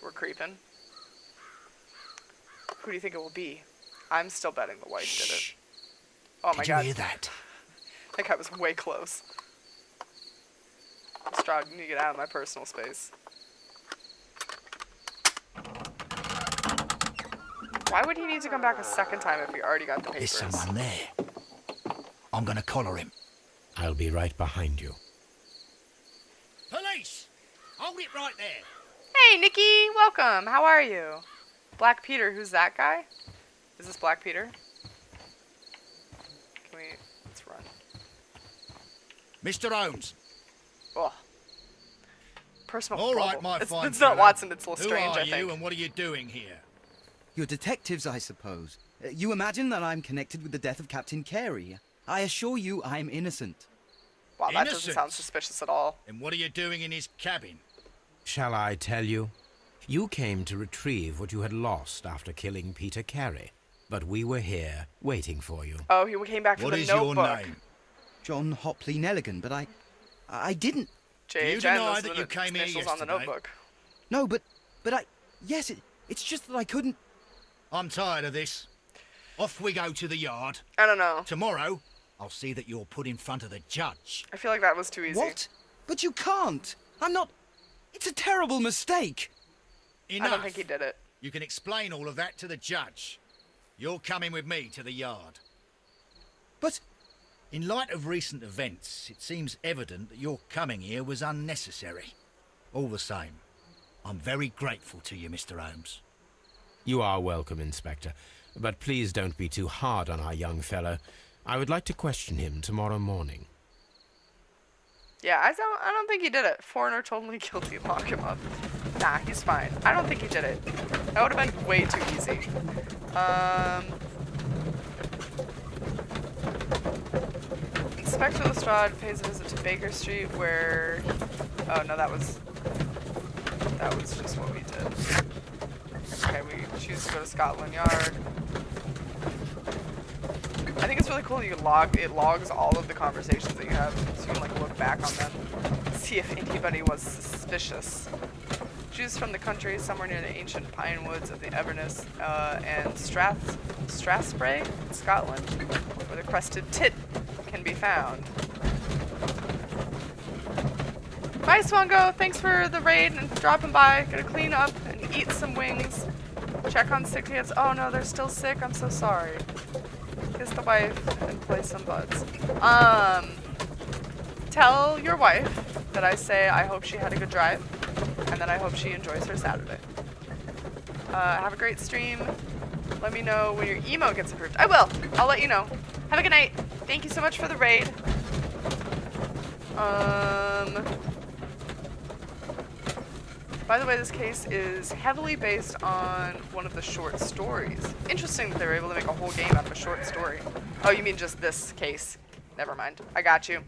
We're creeping. Who do you think it will be? I'm still betting the wife did it. Oh my god. Did you hear that? That guy was way close. Lestrade, you need to get out of my personal space. Why would he need to come back a second time if we already got the papers? There's someone there. I'm gonna collar him. I'll be right behind you. Police! Hold it right there. Hey, Nikki! Welcome! How are you? Black Peter, who's that guy? Is this Black Peter? Let's run. Mr. Holmes. Oh. Personal All right, bubble. my fine It's not fellow. Watson, it's Lestrange, Who I are think. you and what are you doing here? You're detectives, I suppose. You imagine that I'm connected with the death of Captain Carey. I assure you I'm innocent. Wow, that doesn't Innocent? sound suspicious at all. And what are you doing in his cabin? Shall I tell you? You came to retrieve what you had lost after killing Peter Carey, but we were here waiting for you. Oh, he came back for What the is your notebook. name? John Hopley Nelligan, but I didn't. JHN, You deny those that are you the came here initials on the yesterday? notebook. No, but yes, it's just that I couldn't. I'm tired of this. Off we go to the yard. I don't know. Tomorrow, I'll see that you're put in front of the judge. I feel like that was too easy. What? But you can't. I'm not. It's a terrible mistake. Enough. I don't think he did it. You can explain all of that to the judge. You're coming with me to the yard. But In light of recent events, it seems evident that your coming here was unnecessary. All the same, I'm very grateful to you, Mr. Holmes. You are welcome, Inspector. But please don't be too hard on our young fellow. I would like to question him tomorrow morning. Yeah, I don't think he did it. Foreigner totally guilty. Lock him up. Nah, he's fine. I don't think he did it. That would have been way too easy. Inspector Lestrade pays a visit to Baker Street where... Oh, no, that was just what we did. Okay, we choose to go to Scotland Yard. I think it's really cool that you it logs all of the conversations that you have, so you can like look back on them, see if anybody was suspicious. Jews from the country, somewhere near the ancient pine woods of the Everness and Strathspey, Scotland, where the crested tit can be found. Bye, Swango. Thanks for the raid and dropping by. Gonna clean up and eat some wings. Check on sick kids. Oh no, they're still sick. I'm so sorry. Kiss the wife and play some buds. Tell your wife that I say I hope she had a good drive and that I hope she enjoys her Saturday. Have a great stream. Let me know when your emo gets approved. I will. I'll let you know. Have a good night. Thank you so much for the raid. By the way, this case is heavily based on one of the short stories. Interesting that they were able to make a whole game out of a short story. Oh, you mean just this case? Never mind. I got you.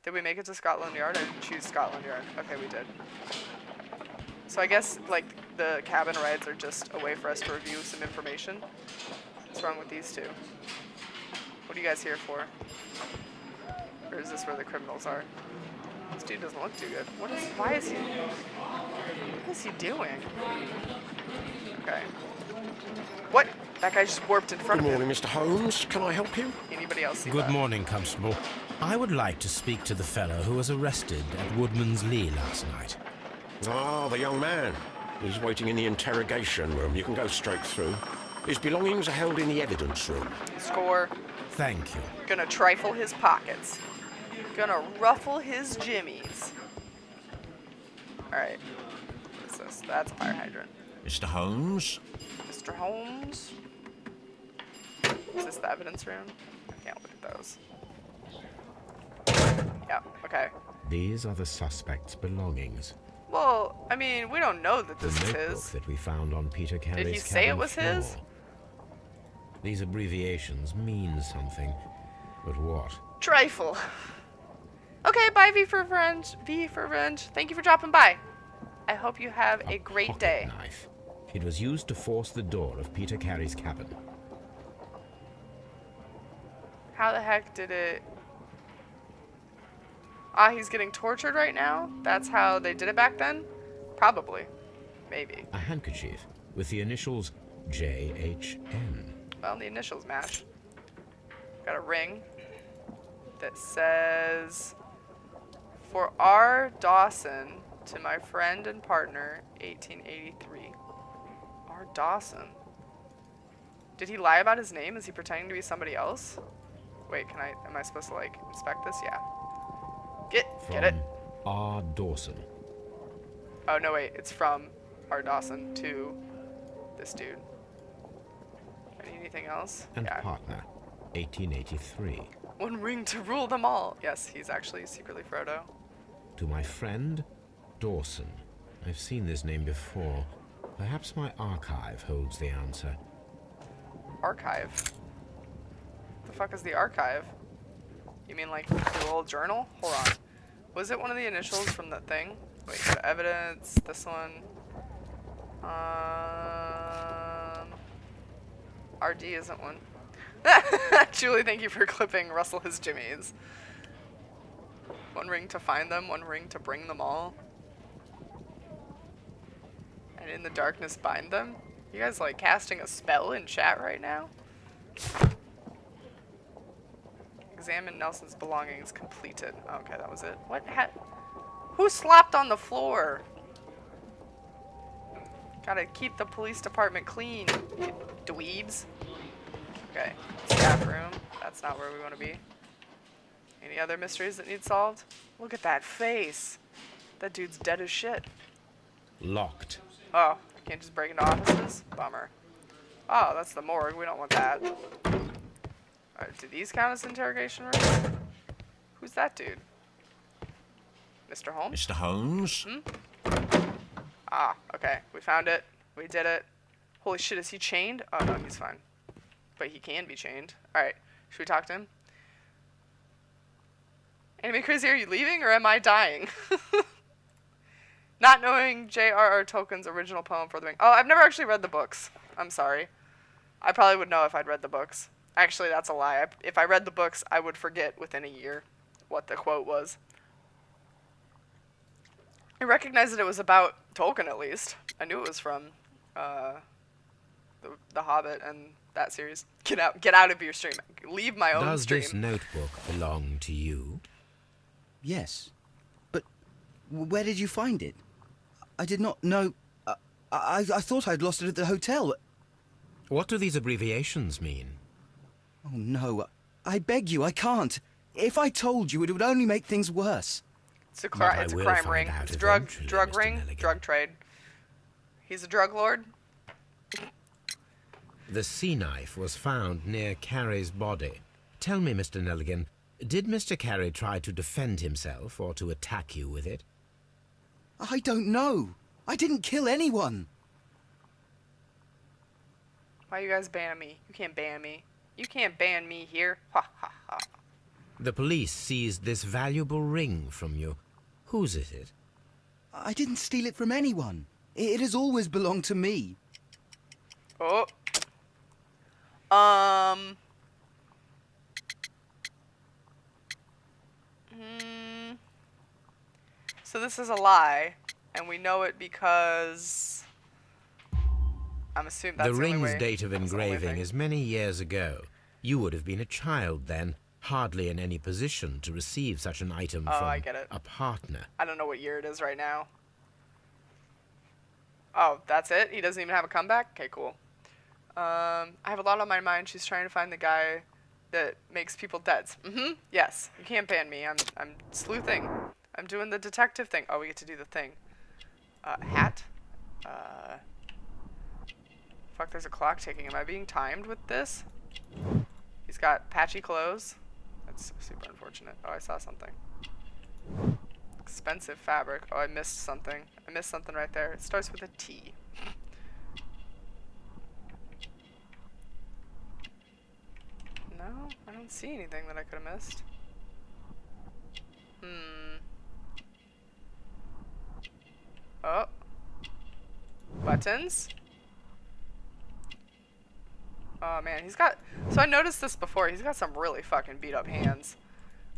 Did we make it to Scotland Yard? I didn't choose Scotland Yard. Okay, we did. So I guess, like, the cabin rides are just a way for us to review some information. What's wrong with these two? What are you guys here for? Or is this where the criminals are? This dude doesn't look too good. What is he doing? Okay. What? That guy just warped in front of Good him. morning, Mr. Holmes. Can I help you? Anybody else see Good that? morning, Constable. I would like to speak to the fellow who was arrested at Woodman's Lee last night. Ah, the young man. He's waiting in the interrogation room. You can go straight through. His belongings are held in the evidence room. Score. Thank you. Gonna trifle his pockets. Gonna ruffle his jimmies. Alright. What's this? That's a fire hydrant. Mr. Holmes? Mr. Holmes? Is this the evidence room? I can't look at those. Yeah, okay. These are the suspect's belongings. Well, I mean, we don't know that this The is notebook his. that we found on Peter Carey's Did he say it cabin was floor. his? These abbreviations mean something, but what? Trifle. Okay, bye, V for Revenge. V for Revenge. Thank you for dropping by. I hope you have a great pocket day. Knife. It was used to force the door of Peter Carey's cabin. How the heck did it... Ah, he's getting tortured right now? That's how they did it back then? Probably. Maybe. A handkerchief with the initials JHN. Well, the initials match. Got a ring that says, "For R. Dawson, to my friend and partner, 1883. R. Dawson. Did he lie about his name? Is he pretending to be somebody else? Wait, am I supposed to, like, inspect this? Yeah. Get it? R. Dawson. Oh, no, wait. It's from R. Dawson to this dude. Anything else? And Yeah. partner, 1883. One ring to rule them all. Yes, he's actually secretly Frodo. To my friend, Dawson. I've seen this name before. Perhaps my archive holds the answer. Archive? The fuck is the archive? You mean like the old journal? Hold on. Was it one of the initials from that thing? Wait, the evidence, this one. RD isn't one. Julie, thank you for clipping Russell his jimmies. One ring to find them, one ring to bring them all. And in the darkness bind them? You guys like casting a spell in chat right now? Examine Nelson's belongings completed. Okay, that was it. What who slopped on the floor? Gotta keep the police department clean, you dweebs. Okay, staff room. That's not where we want to be. Any other mysteries that need solved? Look at that face. That dude's dead as shit. Locked. Oh, can't just break into offices? Bummer. Oh, that's the morgue. We don't want that. Alright, do these count as interrogation rooms? Who's that dude? Mr. Holmes? Mr. Holmes? Ah, okay. We found it. We did it. Holy shit, is he chained? Oh, no, he's fine. But he can be chained. Alright, should we talk to him? Anime Crazy, are you leaving or am I dying? Not knowing J.R.R. Tolkien's original poem for the ring. Oh, I've never actually read the books. I'm sorry. I probably would know if I'd read the books. Actually, that's a lie. If I read the books, I would forget within a year what the quote was. I recognized that it was about Tolkien, at least. I knew it was from the Hobbit and that series. Get out of your stream. Leave my own stream. Does this notebook belong to you? Yes. But where did you find it? I did not know... I thought I'd lost it at the hotel. What do these abbreviations mean? Oh, no. I beg you, I can't. If I told you, it would only make things worse. It's a crime ring. It's a drug ring. Nelligan. Drug trade. He's a drug lord. The sea knife was found near Carey's body. Tell me, Mr. Nelligan, did Mr. Carey try to defend himself or to attack you with it? I don't know. I didn't kill anyone. Why you guys ban me? You can't ban me. You can't ban me here. Ha ha ha. The police seized this valuable ring from you. Whose is it? I didn't steal it from anyone. It has always belonged to me. Oh. So this is a lie, and we know it because I'm assuming that's the the only ring's way. date of That's the only engraving thing. is many years ago. You would have been a child then, hardly in any position to receive such an item from I get it. a partner. I don't know what year it is right now. Oh, that's it? He doesn't even have a comeback? Okay, cool. I have a lot on my mind. She's trying to find the guy that makes people dead. Yes. You can't ban me. I'm sleuthing. I'm doing the detective thing. Oh, we get to do the thing. Hat? Fuck, there's a clock ticking. Am I being timed with this? He's got patchy clothes. That's super unfortunate. Oh, I saw something. Expensive fabric. Oh, I missed something. I missed something right there. It starts with a T. No, I don't see anything that I could have missed. Oh. Buttons. Oh man, he's got... So I noticed this before. He's got some really fucking beat up hands.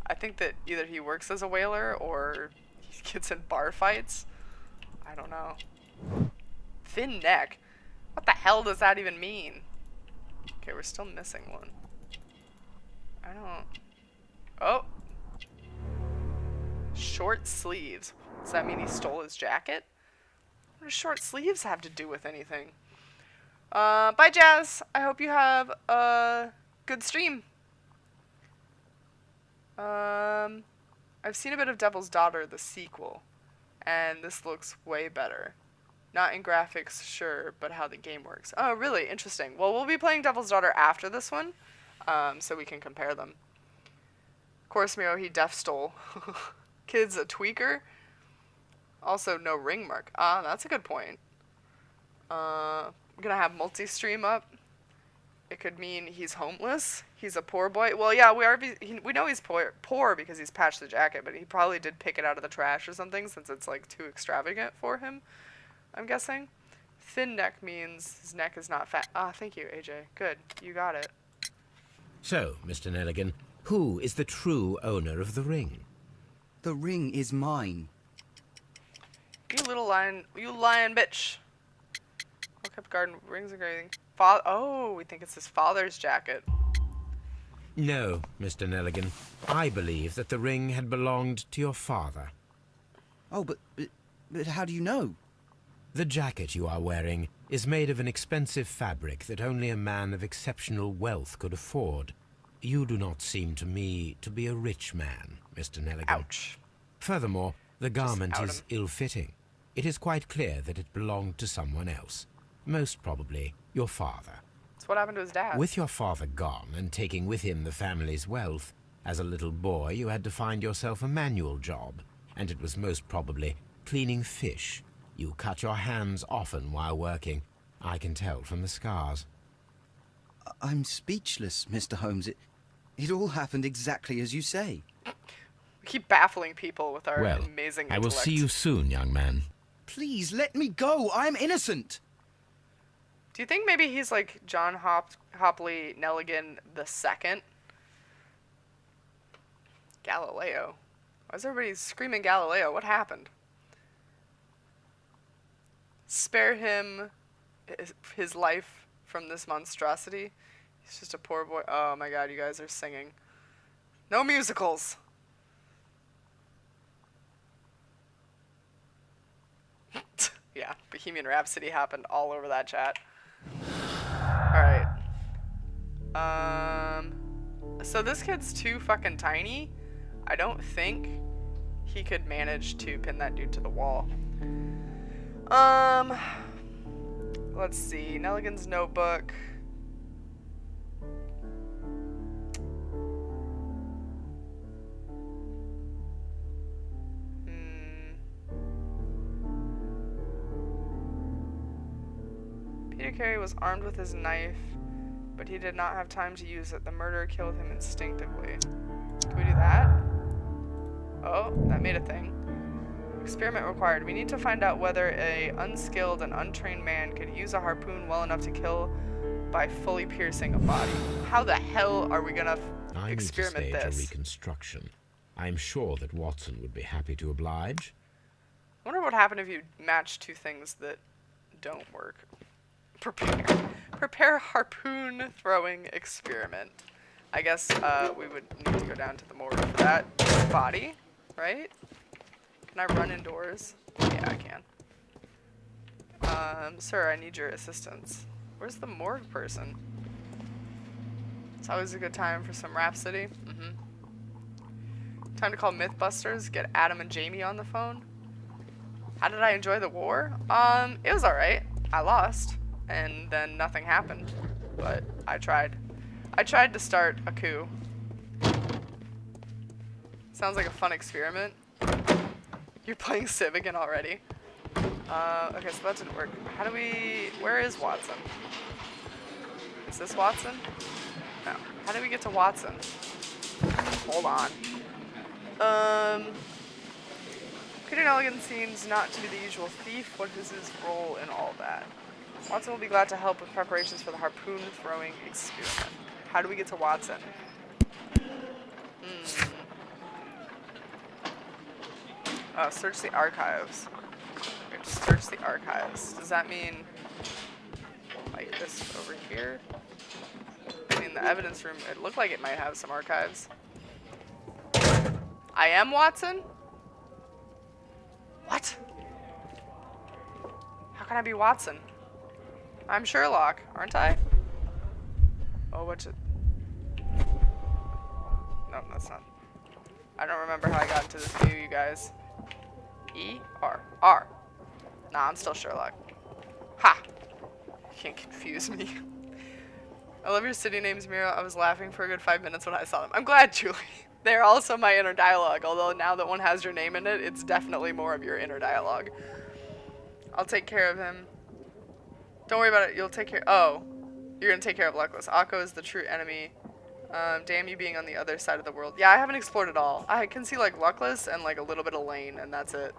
I think that either he works as a whaler or he gets in bar fights. I don't know. Thin neck? What the hell does that even mean? Okay, we're still missing one. I don't... Oh! Short sleeves. Does that mean he stole his jacket? What do short sleeves have to do with anything? Bye, Jazz. I hope you have a good stream. I've seen a bit of Devil's Daughter, the sequel, and this looks way better. Not in graphics, sure, but how the game works. Oh, really? Interesting. Well, we'll be playing Devil's Daughter after this one, so we can compare them. Of course, Miro, he def stole. Kid's a tweaker. Also, no ring mark. Ah, that's a good point. I'm gonna have multi-stream up. It could mean he's homeless. He's a poor boy. Well, yeah, we know he's poor because he's patched the jacket, but he probably did pick it out of the trash or something since it's like too extravagant for him, I'm guessing. Thin neck means his neck is not fat. Ah, thank you, AJ. Good. You got it. So, Mr. Nelligan, who is the true owner of the ring? The ring is mine. You little lion, you lion bitch. Woke up garden rings and everything. Oh, we think it's his father's jacket. No, Mr. Nelligan. I believe that the ring had belonged to your father. Oh, but how do you know? The jacket you are wearing is made of an expensive fabric that only a man of exceptional wealth could afford. You do not seem to me to be a rich man, Mr. Nelligan. Ouch. Furthermore, the garment out is him. ill-fitting. It is quite clear that it belonged to someone else. Most probably your father. That's what happened to his dad. With your father gone and taking with him the family's wealth, as a little boy you had to find yourself a manual job, and it was most probably cleaning fish. You cut your hands often while working. I can tell from the scars. I'm speechless, Mr. Holmes. It all happened exactly as you say. We keep baffling people with our Well, amazing I will intellect. see you soon, young man. Please let me go. I'm innocent. Do you think maybe he's like John Hopley Nelligan II? Galileo. Why is everybody screaming Galileo? What happened? Spare him his life from this monstrosity. He's just a poor boy. Oh my god, you guys are singing. No musicals! Yeah, Bohemian Rhapsody happened all over that chat. Alright. So this kid's too fucking tiny. I don't think he could manage to pin that dude to the wall. Let's see. Nelligan's notebook. Peter Carey was armed with his knife, but he did not have time to use it. The murderer killed him instinctively. Can we do that? Oh, that made a thing. Experiment required. We need to find out whether a unskilled and untrained man could use a harpoon well enough to kill by fully piercing a body. How the hell are we gonna I need to experiment stage a this? reconstruction. I'm sure that Watson would be happy to oblige. I wonder what would happen if you match two things that don't work. Prepare harpoon throwing experiment. I guess we would need to go down to the morgue for that body, right? Can I run indoors? Yeah, I can. Sir, I need your assistance. Where's the morgue person? It's always a good time for some Rhapsody. Time to call Mythbusters, get Adam and Jamie on the phone. How did I enjoy the war? It was alright. I lost, and then nothing happened, but I tried. I tried to start a coup. Sounds like a fun experiment. You're playing Civ again already? Okay, so that didn't work. How do we... Where is Watson? Is this Watson? No. How do we get to Watson? Hold on. Peter Nelligan seems not to be the usual thief. What is his role in all that? Watson will be glad to help with preparations for the harpoon throwing experiment. How do we get to Watson? Search the archives. We have to search the archives. Does that mean like this over here? I mean, the evidence room, it looked like it might have some archives. I am Watson? What? How can I be Watson? I'm Sherlock, aren't I? Oh, what's it? No, that's not. I don't remember how I got into this view, you guys. E? R. R. Nah, I'm still Sherlock. Ha! You can't confuse me. I love your city names, Miro. I was laughing for a good 5 minutes when I saw them. I'm glad, Julie. They're also my inner dialogue, although now that one has your name in it, it's definitely more of your inner dialogue. I'll take care of him. Don't worry about it. You'll take care... Oh. You're gonna take care of Luckless. Akko is the true enemy. Damn you being on the other side of the world. Yeah, I haven't explored it all. I can see, like, Luckless and, like, a little bit of Lane, and that's it.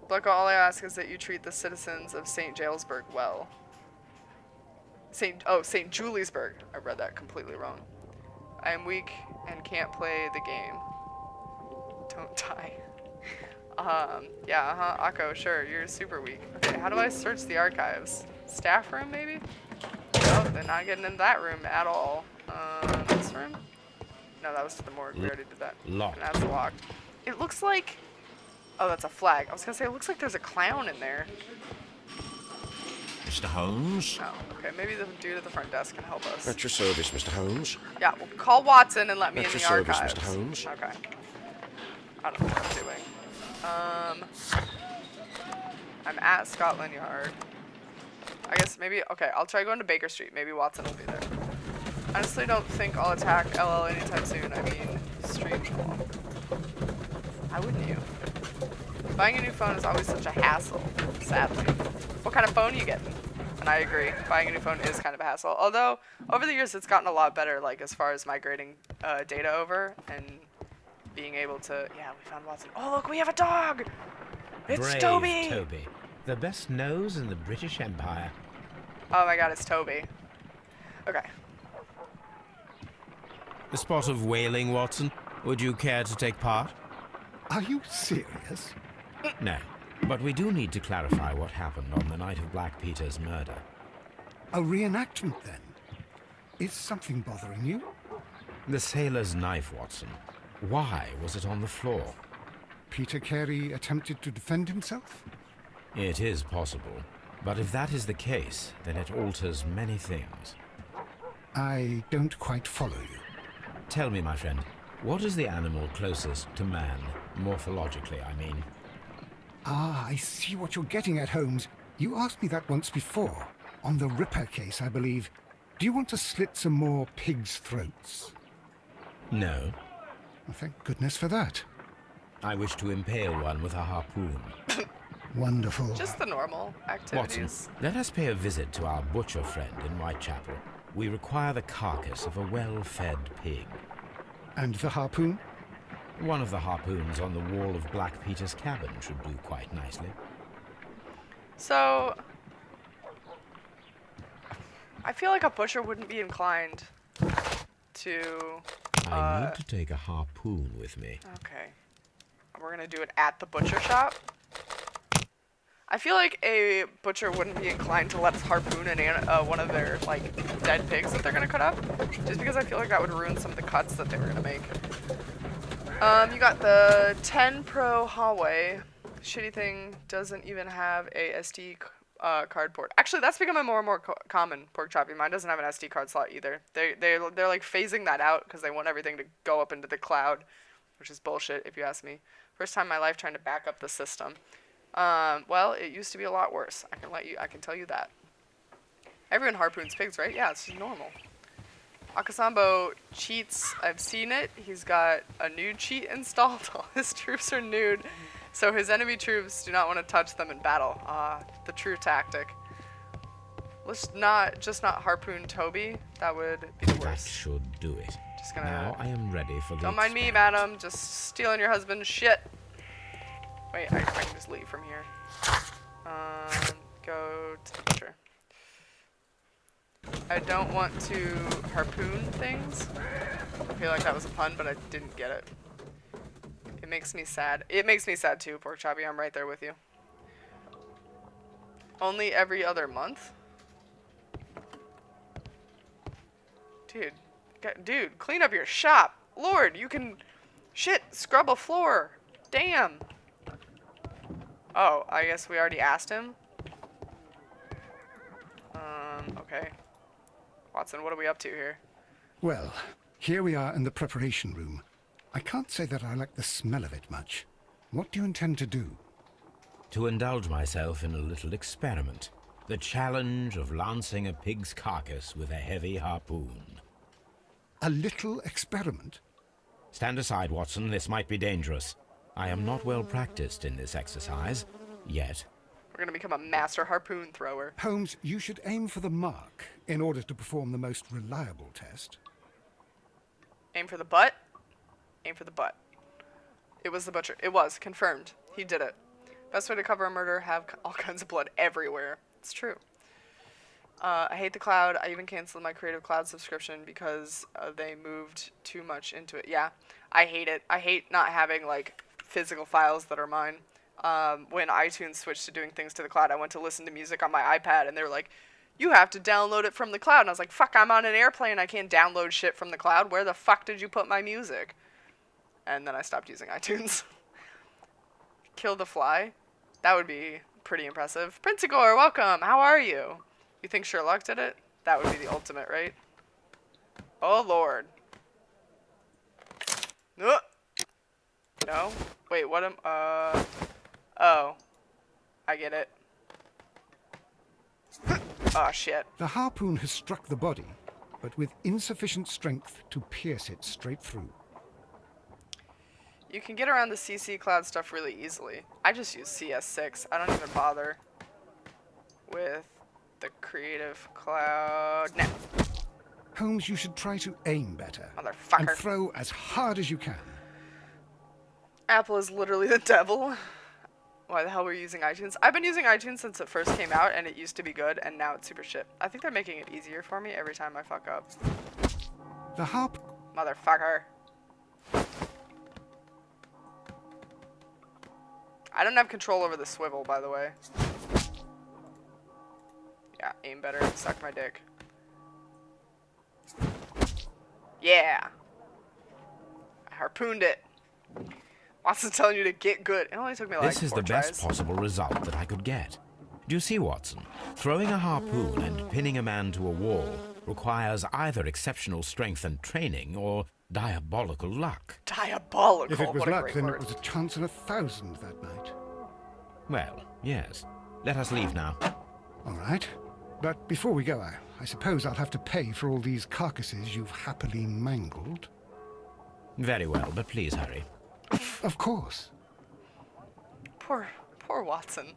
Blucko, all I ask is that you treat the citizens of St. Jalesburg well. St. Juliusburg. I read that completely wrong. I am weak and can't play the game. Don't die. Yeah, Akko, sure, you're super weak. Okay, how do I search the archives? Staff room, maybe? No, they're not getting in that room at all. This room? No, that was to the morgue. We already did that. Locked. And that's locked. It looks like... Oh, that's a flag. I was gonna say, it looks like there's a clown in there. Mr. Holmes? Oh, okay, maybe the dude at the front desk can help us. At your service, Mr. Holmes. Yeah, well, call Watson and let me At in your the service, archives. Mr. Holmes. Okay. I don't know what I'm doing. I'm at Scotland Yard. I guess maybe, okay, I'll try going to Baker Street. Maybe Watson will be there. I honestly don't think I'll attack LL anytime soon. I mean, stream. Why wouldn't you? Buying a new phone is always such a hassle, sadly. What kind of phone are you getting? And I agree, buying a new phone is kind of a hassle. Although, over the years, it's gotten a lot better, like, as far as migrating data over, and being able to... Yeah, we found Watson. Oh, look, we have a dog! It's Brave Toby! Toby. The best nose in the British Empire. Oh my god, it's Toby. Okay. A spot of whaling, Watson. Would you care to take part? Are you serious? No. But we do need to clarify what happened on the night of Black Peter's murder. A reenactment, then? Is something bothering you? The sailor's knife, Watson. Why was it on the floor? Peter Carey attempted to defend himself? It is possible. But if that is the case, then it alters many things. I don't quite follow you. Tell me, my friend, what is the animal closest to man, morphologically, I mean? Ah, I see what you're getting at, Holmes. You asked me that once before. On the Ripper case, I believe. Do you want to slit some more pigs' throats? No. Well, thank goodness for that. I wish to impale one with a harpoon. Wonderful. Just the normal activities. Watson, let us pay a visit to our butcher friend in Whitechapel. We require the carcass of a well-fed pig. And the harpoon? One of the harpoons on the wall of Black Peter's cabin should do quite nicely. So... I feel like a butcher wouldn't be inclined to... I need to take a harpoon with me. Okay. We're gonna do it at the butcher shop. I feel like a butcher wouldn't be inclined to let us harpoon one of their, like, dead pigs that they're gonna cut up. Just because I feel like that would ruin some of the cuts that they were gonna make. You got the 10 Pro Huawei. Shitty thing doesn't even have a SD card port. Actually, that's becoming more and more common, pork choppy. Mine doesn't have an SD card slot either. They're like phasing that out because they want everything to go up into the cloud, which is bullshit if you ask me. First time in my life trying to back up the system. Well, it used to be a lot worse. I can tell you that. Everyone harpoons pigs, right? Yeah, it's just normal. Akasambo cheats. I've seen it. He's got a nude cheat installed. All his troops are nude, so his enemy troops do not want to touch them in battle. The true tactic. Let's just not harpoon Toby. That would be the That worst. should do it. Just gonna... Now I am ready for the Don't mind me, experiment. madam. Just stealing your husband's shit. Wait, I can just leave from here. Go to the butcher. I don't want to harpoon things. I feel like that was a pun, but I didn't get it. It makes me sad. It makes me sad too, pork choppy. I'm right there with you. Only every other month? Dude, clean up your shop. Lord, you can... Shit, scrub a floor. Damn. Oh, I guess we already asked him. Okay. Watson, what are we up to here? Well, here we are in the preparation room. I can't say that I like the smell of it much. What do you intend to do? To indulge myself in a little experiment. The challenge of lancing a pig's carcass with a heavy harpoon. A little experiment? Stand aside, Watson. This might be dangerous. I am not well practiced in this exercise, yet. We're gonna become a master harpoon thrower. Holmes, you should aim for the mark in order to perform the most reliable test. Aim for the butt. Aim for the butt. It was the butcher. It was. Confirmed. He did it. Best way to cover a murder, have all kinds of blood everywhere. It's true. I hate the cloud. I even canceled my Creative Cloud subscription because they moved too much into it. Yeah, I hate it. I hate not having, like, physical files that are mine. When iTunes switched to doing things to the cloud, I went to listen to music on my iPad, and they were like, you have to download it from the cloud. And I was like, fuck, I'm on an airplane. I can't download shit from the cloud. Where the fuck did you put my music? And then I stopped using iTunes. Kill the fly? That would be pretty impressive. Princigore, welcome. How are you? You think Sherlock did it? That would be the ultimate, right? Oh, Lord. No? Wait, what am... Oh. I get it. Oh, shit. The harpoon has struck the body, but with insufficient strength to pierce it straight through. You can get around the CC Cloud stuff really easily. I just use CS6. I don't even bother with the Creative Cloud. Nah. Holmes, you should try to aim better. Motherfucker. And throw as hard as you can. Apple is literally the devil. Why the hell were you using iTunes? I've been using iTunes since it first came out, and it used to be good, and now it's super shit. I think they're making it easier for me every time I fuck up. The harp. Motherfucker. I don't have control over the swivel, by the way. Yeah, aim better. Suck my dick. Yeah. I harpooned it. Watson's telling you to get good. It only took me like 4 This is the tries. best possible result that I could get. Do you see, Watson? Throwing a harpoon and pinning a man to a wall requires either exceptional strength and training or diabolical luck. Diabolical. If it was what a luck, great then word. it was a chance in 1,000 that night. Well, yes. Let us leave now. All right. But before we go, I suppose I'll have to pay for all these carcasses you've happily mangled. Very well, but please hurry. Of course. Poor Watson.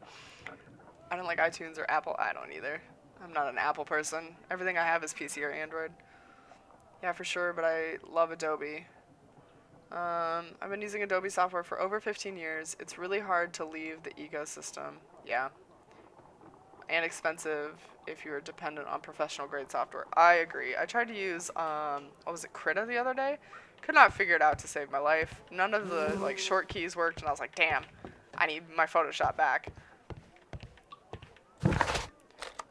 I don't like iTunes or Apple. I don't either. I'm not an Apple person. Everything I have is PC or Android. Yeah, for sure, but I love Adobe. I've been using Adobe software for over 15 years. It's really hard to leave the ecosystem. Yeah. And expensive if you're dependent on professional grade software. I agree. I tried to use, what was it, Krita the other day? Could not figure it out to save my life. None of the like short keys worked, and I was like, damn, I need my Photoshop back.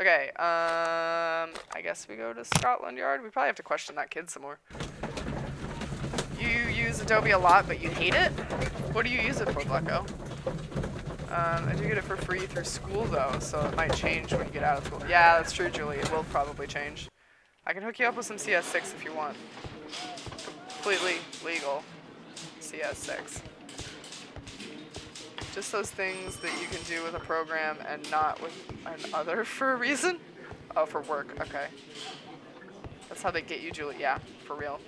Okay, I guess we go to Scotland Yard. We probably have to question that kid some more. You use Adobe a lot, but you hate it? What do you use it for, Blecko? I do get it for free through school, though, so it might change when you get out of school. Yeah, that's true, Julie. It will probably change. I can hook you up with some CS6 if you want. Completely legal CS6. Just those things that you can do with a program and not with another for a reason? Oh, for work. Okay. That's how they get you, Julie. Yeah, for real.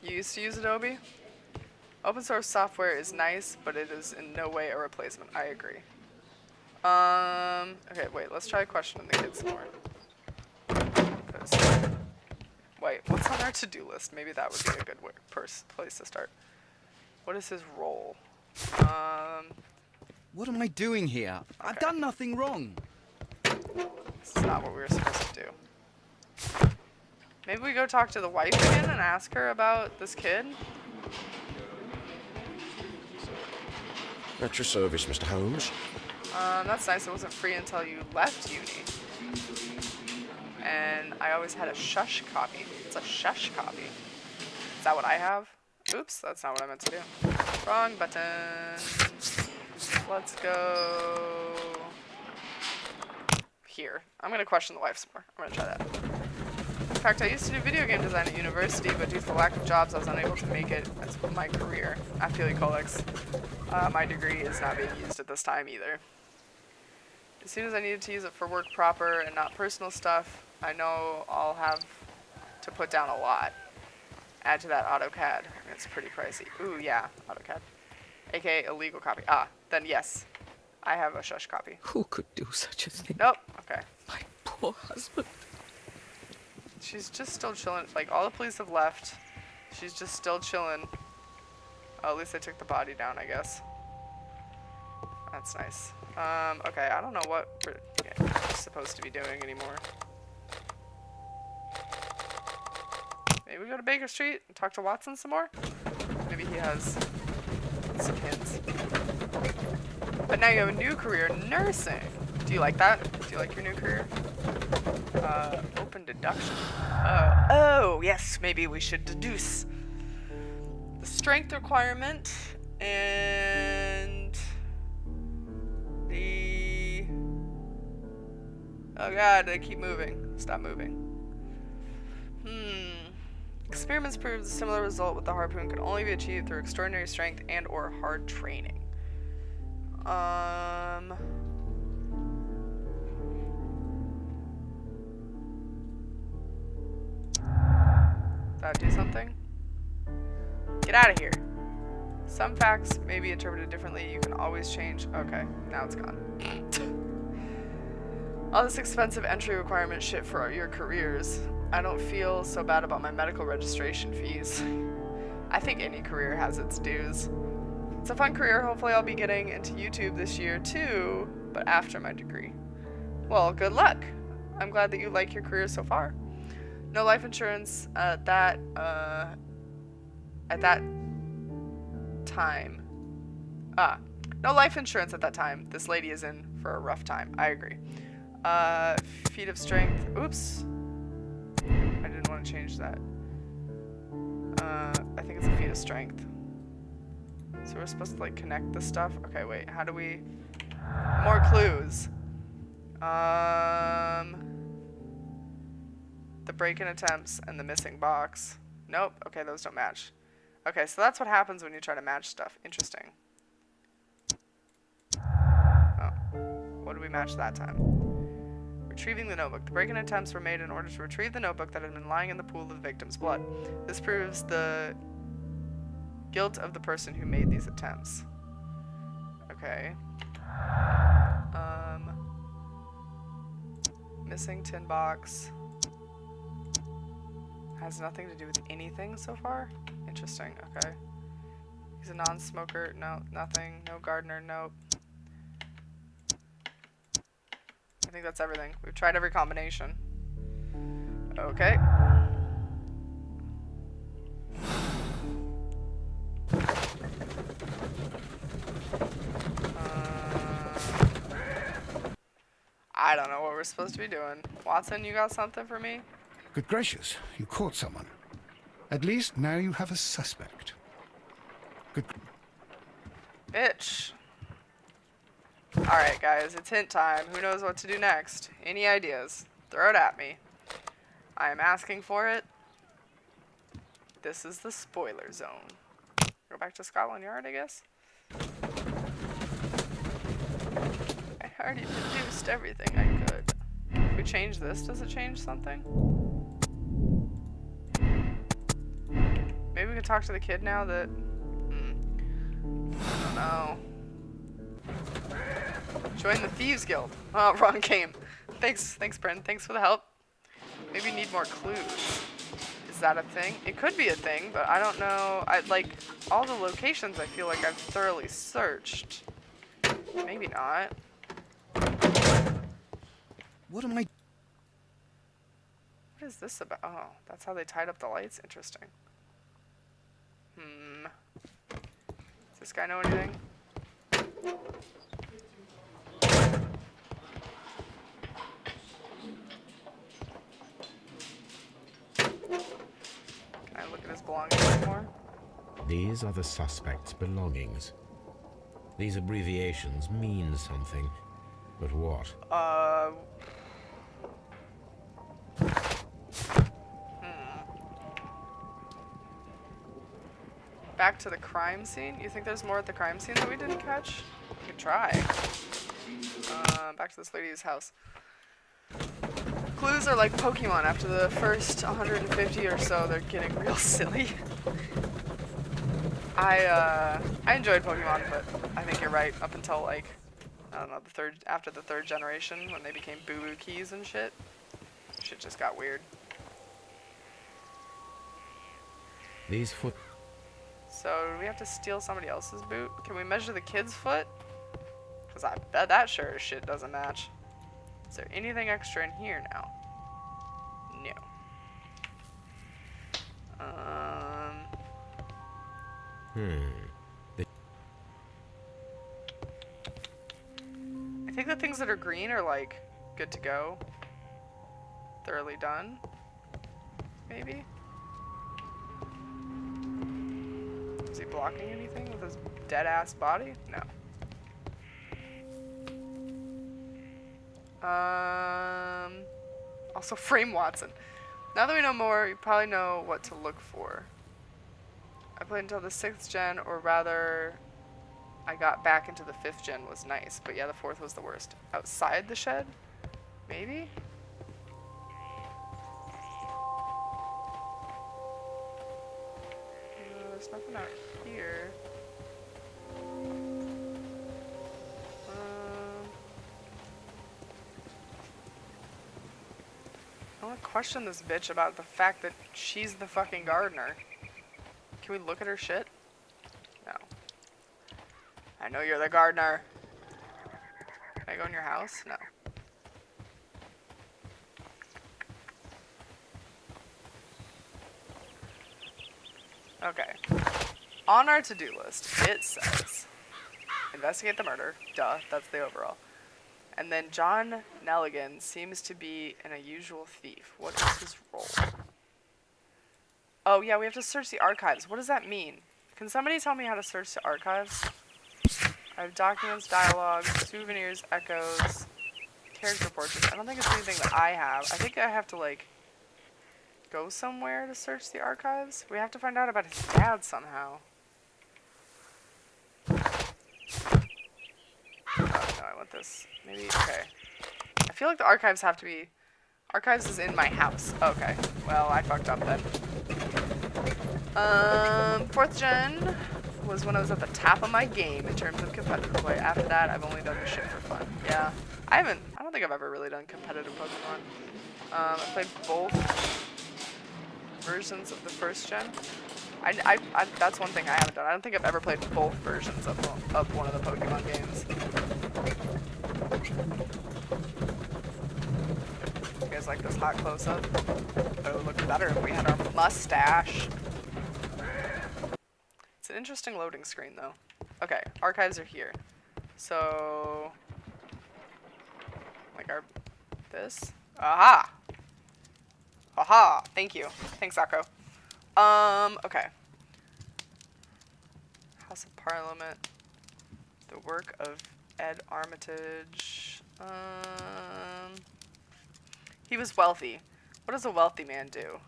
You used to use Adobe? Open source software is nice, but it is in no way a replacement. I agree. Okay, wait. Let's try questioning the kids some more. Wait, what's on our to-do list? Maybe that would be a good place to start. What is his role? What am I doing here? I've done nothing wrong. This is not what we were supposed to do. Maybe we go talk to the wife again and ask her about this kid? At your service, Mr. Holmes. That's nice. It wasn't free until you left uni. And I always had a shush copy. It's a shush copy. Is that what I have? Oops, that's not what I meant to do. Wrong button. Let's go here. I'm going to question the wife some more. I'm going to try that. In fact, I used to do video game design at university, but due to the lack of jobs, I was unable to make it as my career. I feel you, Colex. My degree is not being used at this time either. As soon as I needed to use it for work proper and not personal stuff, I know I'll have to put down a lot. Add to that AutoCAD. It's pretty pricey. Ooh, yeah, AutoCAD. AKA illegal copy. Ah, then yes. I have a shush copy. Who could do such a thing? Nope. Okay. My poor husband. She's just still chilling. Like, all the police have left. She's just still chilling. Oh, at least I took the body down, I guess. That's nice. Okay, I don't know what we're supposed to be doing anymore. Maybe we go to Baker Street and talk to Watson some more? Maybe he has some hints. But now you have a new career, nursing. Do you like that? Do you like your new career? Open deduction. Oh, yes, maybe we should deduce. The strength requirement and the... Oh god, they keep moving. Stop moving. Experiments prove a similar result with the harpoon can only be achieved through extraordinary strength and or hard training. That do something? Get out of here. Some facts may be interpreted differently. You can always change. Okay, now it's gone. All this expensive entry requirement shit for your careers. I don't feel so bad about my medical registration fees. I think any career has its dues. It's a fun career. Hopefully I'll be getting into YouTube this year too, but after my degree. Well, good luck. I'm glad that you like your career so far. No life insurance at that time. No life insurance at that time. This lady is in for a rough time. I agree. Feat of strength. Oops. I didn't want to change that. I think it's a feat of strength. So we're supposed to like connect the stuff. Okay, wait. How do we? More clues. The break-in attempts and the missing box. Nope. Okay, those don't match. Okay, so that's what happens when you try to match stuff. Interesting. Oh. What did we match that time? Retrieving the notebook. The break-in attempts were made in order to retrieve the notebook that had been lying in the pool of the victim's blood. This proves the guilt of the person who made these attempts. Okay. Missing tin box. Has nothing to do with anything so far? Interesting, okay. He's a non-smoker. No, nothing. No gardener, nope. I think that's everything. We've tried every combination. Okay. I don't know what we're supposed to be doing. Watson, you got something for me? Good gracious, you caught someone. At least now you have a suspect. Good. Bitch. Alright, guys, it's hint time. Who knows what to do next? Any ideas? Throw it at me. I am asking for it. This is the spoiler zone. Go back to Scotland Yard, I guess? I already deduced everything I could. If we change this, does it change something? Maybe we can talk to the kid now that... I don't know. Join the Thieves Guild. Oh, wrong game. Thanks, Bryn. Thanks for the help. Maybe we need more clues. Is that a thing? It could be a thing, but I don't know. Like, all the locations I feel like I've thoroughly searched. Maybe not. What am I... What is this about? Oh, that's how they tied up the lights? Interesting. Does this guy know anything? Can I look at his belongings anymore? These are the suspect's belongings. These abbreviations mean something. But what? Back to the crime scene? You think there's more at the crime scene that we didn't catch? We could try. Back to this lady's house. Clues are like Pokemon. After the first 150 or so, they're getting real silly. I enjoyed Pokemon, but I think you're right. Up until like, I don't know, after the third generation, when they became boo-boo keys and shit, shit just got weird. These foot... So, do we have to steal somebody else's boot? Can we measure the kid's foot? Because I bet that sure as shit doesn't match. Is there anything extra in here now? No. I think the things that are green are like good to go. Thoroughly done. Maybe? Is he blocking anything with his dead ass body? No. Also frame Watson. Now that we know more, you probably know what to look for. I played until the 6th gen, or rather, I got back into the 5th gen was nice. But yeah, the 4th was the worst. Outside the shed? Maybe? No, there's nothing out here. I want to question this bitch about the fact that she's the fucking gardener. Can we look at her shit? No. I know you're the gardener. Can I go in your house? No. Okay. On our to-do list, it says investigate the murder. Duh, that's the overall. And then John Nelligan seems to be an unusual thief. What is his role? Oh, yeah, we have to search the archives. What does that mean? Can somebody tell me how to search the archives? I have documents, dialogues, souvenirs, echoes, character portraits. I don't think it's anything that I have. I think I have to, like, go somewhere to search the archives. We have to find out about his dad somehow. Oh, no, I want this. Maybe, okay. I feel like the archives have to be... Archives is in my house. Okay. Well, I fucked up then. 4th gen was when I was at the top of my game in terms of competitive play. After that, I've only done this shit for fun. Yeah. I don't think I've ever really done competitive Pokemon. I played both versions of the 1st gen. I that's one thing I haven't done. I don't think I've ever played both versions of one of the Pokemon games. You guys like this hot close-up? Oh, look better if we had our mustache. It's an interesting loading screen, though. Okay, archives are here. So, like this? Aha! Aha! Thank you. Thanks, Akko. Okay. House of Parliament. The work of Ed Armitage. He was wealthy. What does a wealthy man do?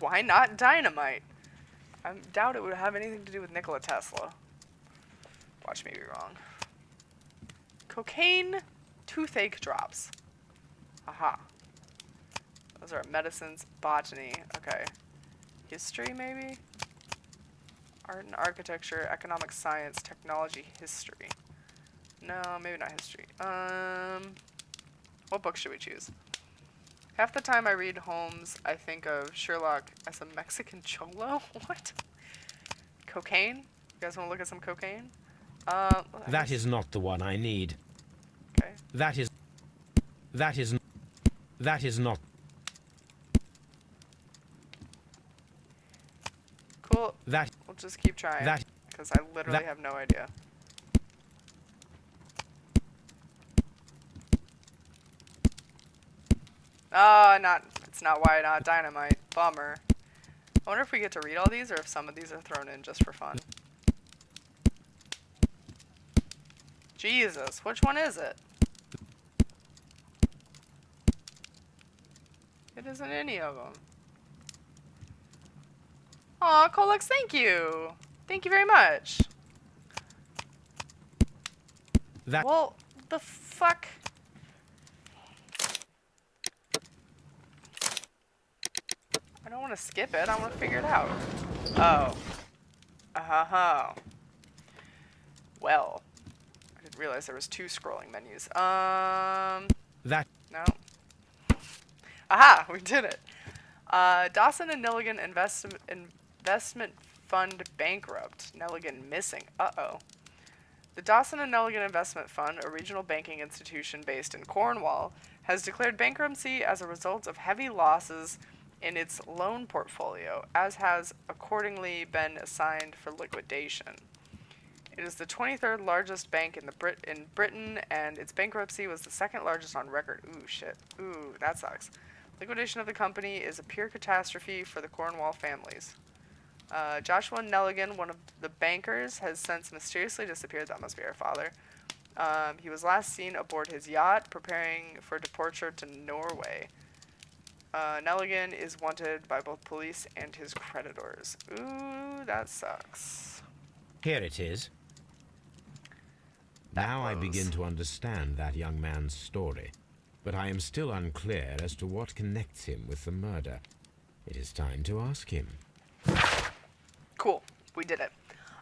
Why not dynamite? I doubt it would have anything to do with Nikola Tesla. Watch me be wrong. Cocaine toothache drops. Aha. Those are medicines, botany. Okay. History, maybe? Art and architecture, economic science, technology, history. No, maybe not history. What book should we choose? Half the time I read Holmes, I think of Sherlock as a Mexican cholo? What? Cocaine? You guys want to look at some cocaine? That is not the one I need. Okay. That is not. Cool. That. We'll just keep trying. That. Because I literally have no idea. It's not why not dynamite. Bummer. I wonder if we get to read all these or if some of these are thrown in just for fun. Jesus, which one is it? It isn't any of them. Aw, Colex, thank you. Thank you very much. That. Well, the fuck? I don't want to skip it. I want to figure it out. Oh. Uh-huh. Well, I didn't realize there was 2 scrolling menus. That. No. Aha, we did it. Dawson and Nelligan investment fund bankrupt. Nelligan missing. Uh-oh. The Dawson and Nelligan Investment Fund, a regional banking institution based in Cornwall, has declared bankruptcy as a result of heavy losses in its loan portfolio, as has accordingly been assigned for liquidation. It is the 23rd largest bank in Britain, and its bankruptcy was the 2nd largest on record. Ooh, shit. Ooh, that sucks. Liquidation of the company is a pure catastrophe for the Cornwall families. Joshua Nelligan, one of the bankers, has since mysteriously disappeared. That must be our father. He was last seen aboard his yacht, preparing for departure to Norway. Nelligan is wanted by both police and his creditors. Ooh, that sucks. Here it is. Now I begin to understand that young man's story, but I am still unclear as to what connects him with the murder. It is time to ask him. Cool. We did it.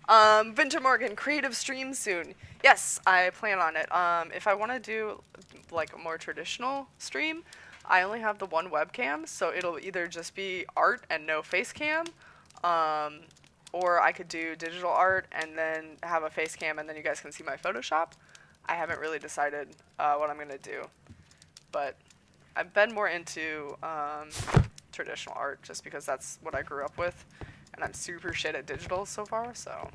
Vinter Morgan, creative stream soon. Yes, I plan on it. If I want to do like a more traditional stream, I only have the one webcam, so it'll either just be art and no face cam, or I could do digital art and then have a face cam and then you guys can see my Photoshop. I haven't really decided what I'm gonna do, but I've been more into traditional art just because that's what I grew up with, and I'm super shit at digital so far, so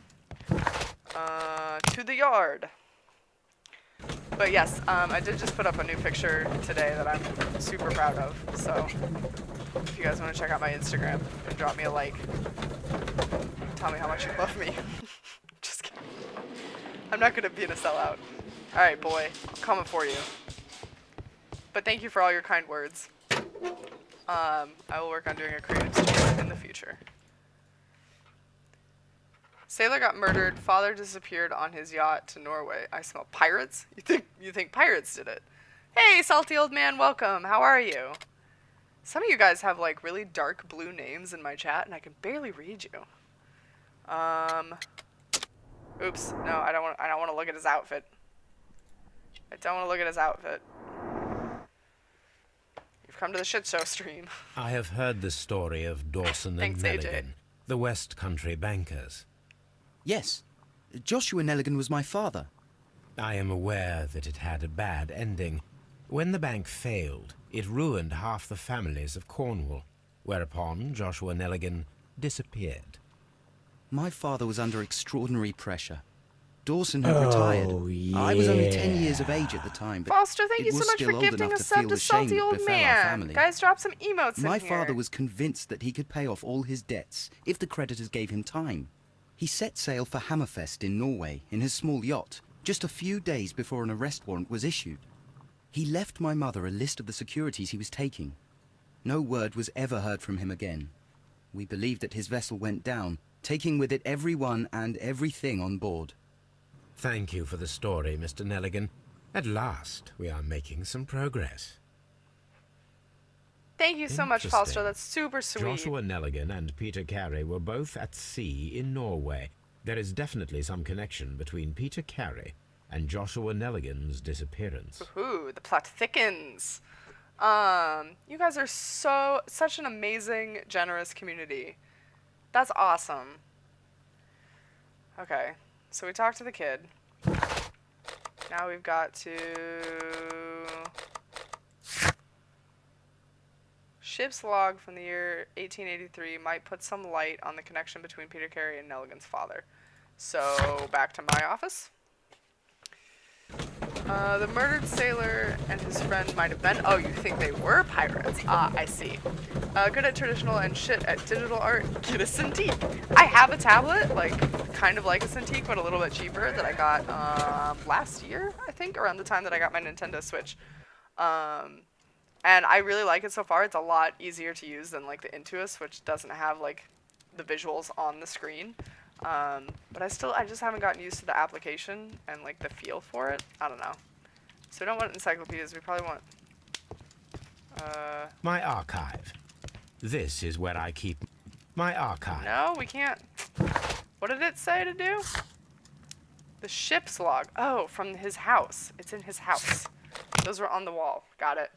to the yard. But yes, I did just put up a new picture today that I'm super proud of, so if you guys want to check out my Instagram and drop me a like, tell me how much you love me. Just kidding. I'm not good at being a sellout. Alright, boy, I'm coming for you. But thank you for all your kind words. I will work on doing a creative stream in the future. Sailor got murdered. Father disappeared on his yacht to Norway. I smell pirates? You think pirates did it? Hey, salty old man, welcome. How are you? Some of you guys have like really dark blue names in my chat, and I can barely read you. Oops. No, I don't want to look at his outfit. I don't want to look at his outfit. You've come to the shit show stream. I have heard the story of Dawson and Thanks, AJ. Nelligan, the West Country bankers. Yes. Joshua Nelligan was my father. I am aware that it had a bad ending. When the bank failed, it ruined half the families of Cornwall, whereupon Joshua Nelligan disappeared. My father was under extraordinary pressure. Dawson had retired. I was only 10 years of age at the time, but Foster, thank it you so was much still for old gifting enough a to sub feel to the shame salty that old befell our man. family. Guys, drop some emotes in My here. father was convinced that he could pay off all his debts if the creditors gave him time. He set sail for Hammerfest in Norway in his small yacht, just a few days before an arrest warrant was issued. He left my mother a list of the securities he was taking. No word was ever heard from him again. We believe that his vessel went down, taking with it everyone and everything on board. Thank you for the story, Mr. Nelligan. At last, we are making some progress. Thank you so much, Interesting. Foster. That's super sweet. Joshua Nelligan and Peter Carey were both at sea in Norway. There is definitely some connection between Peter Carey and Joshua Nelligan's disappearance. Ooh, the plot thickens. You guys are such an amazing, generous community. That's awesome. Okay, so we talked to the kid. Now we've got to... Ship's log from the year 1883 might put some light on the connection between Peter Carey and Nelligan's father. So, back to my office. The murdered sailor and his friend might have been... Oh, you think they were pirates? Ah, I see. Good at traditional and shit at digital art. Get a Cintiq. I have a tablet, like, kind of like a Cintiq, but a little bit cheaper, that I got last year, I think, around the time that I got my Nintendo Switch. And I really like it so far. It's a lot easier to use than, like, the Intuos, which doesn't have, like, the visuals on the screen. But I just haven't gotten used to the application and, like, the feel for it. I don't know. So we don't want encyclopedias. We probably want... My archive. This is where I keep my archive. No, we can't. What did it say to do? The ship's log. Oh, from his house. It's in his house. Those were on the wall. Got it.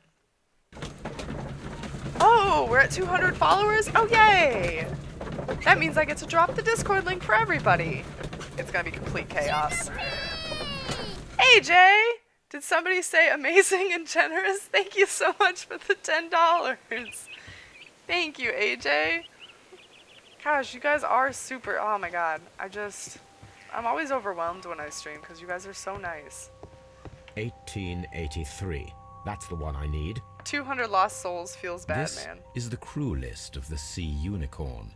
Oh, we're at 200 followers? Oh, yay! That means I get to drop the Discord link for everybody. It's gonna be complete chaos. AJ! Did somebody say amazing and generous? Thank you so much for the $10. Thank you, AJ. Gosh, you guys are super... Oh my god. I'm always overwhelmed when I stream because you guys are so nice. 1883. That's the one I need. 200 lost souls feels bad, This man. is the crew list of the Sea Unicorn.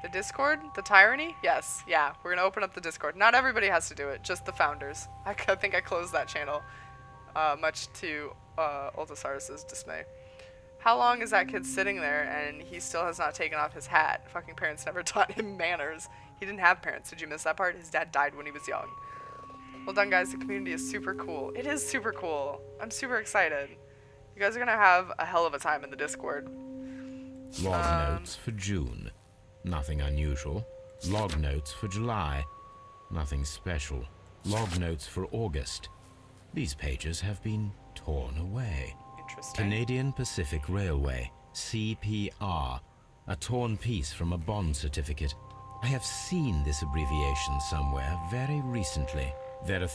The Discord? The Tyranny? Yes. Yeah, we're gonna open up the Discord. Not everybody has to do it, just the founders. I think I closed that channel, much to Ultisaurus's dismay. How long is that kid sitting there and he still has not taken off his hat? Fucking parents never taught him manners. He didn't have parents. Did you miss that part? His dad died when he was young. Well done, guys. The community is super cool. It is super cool. I'm super excited. You guys are gonna have a hell of a time in the Discord. Log notes for June. Nothing unusual. Log notes for July. Nothing special. Log notes for August. These pages have been torn away. Interesting. Canadian Pacific Railway, CPR, a torn piece from a bond certificate. I have seen this abbreviation somewhere very recently. There are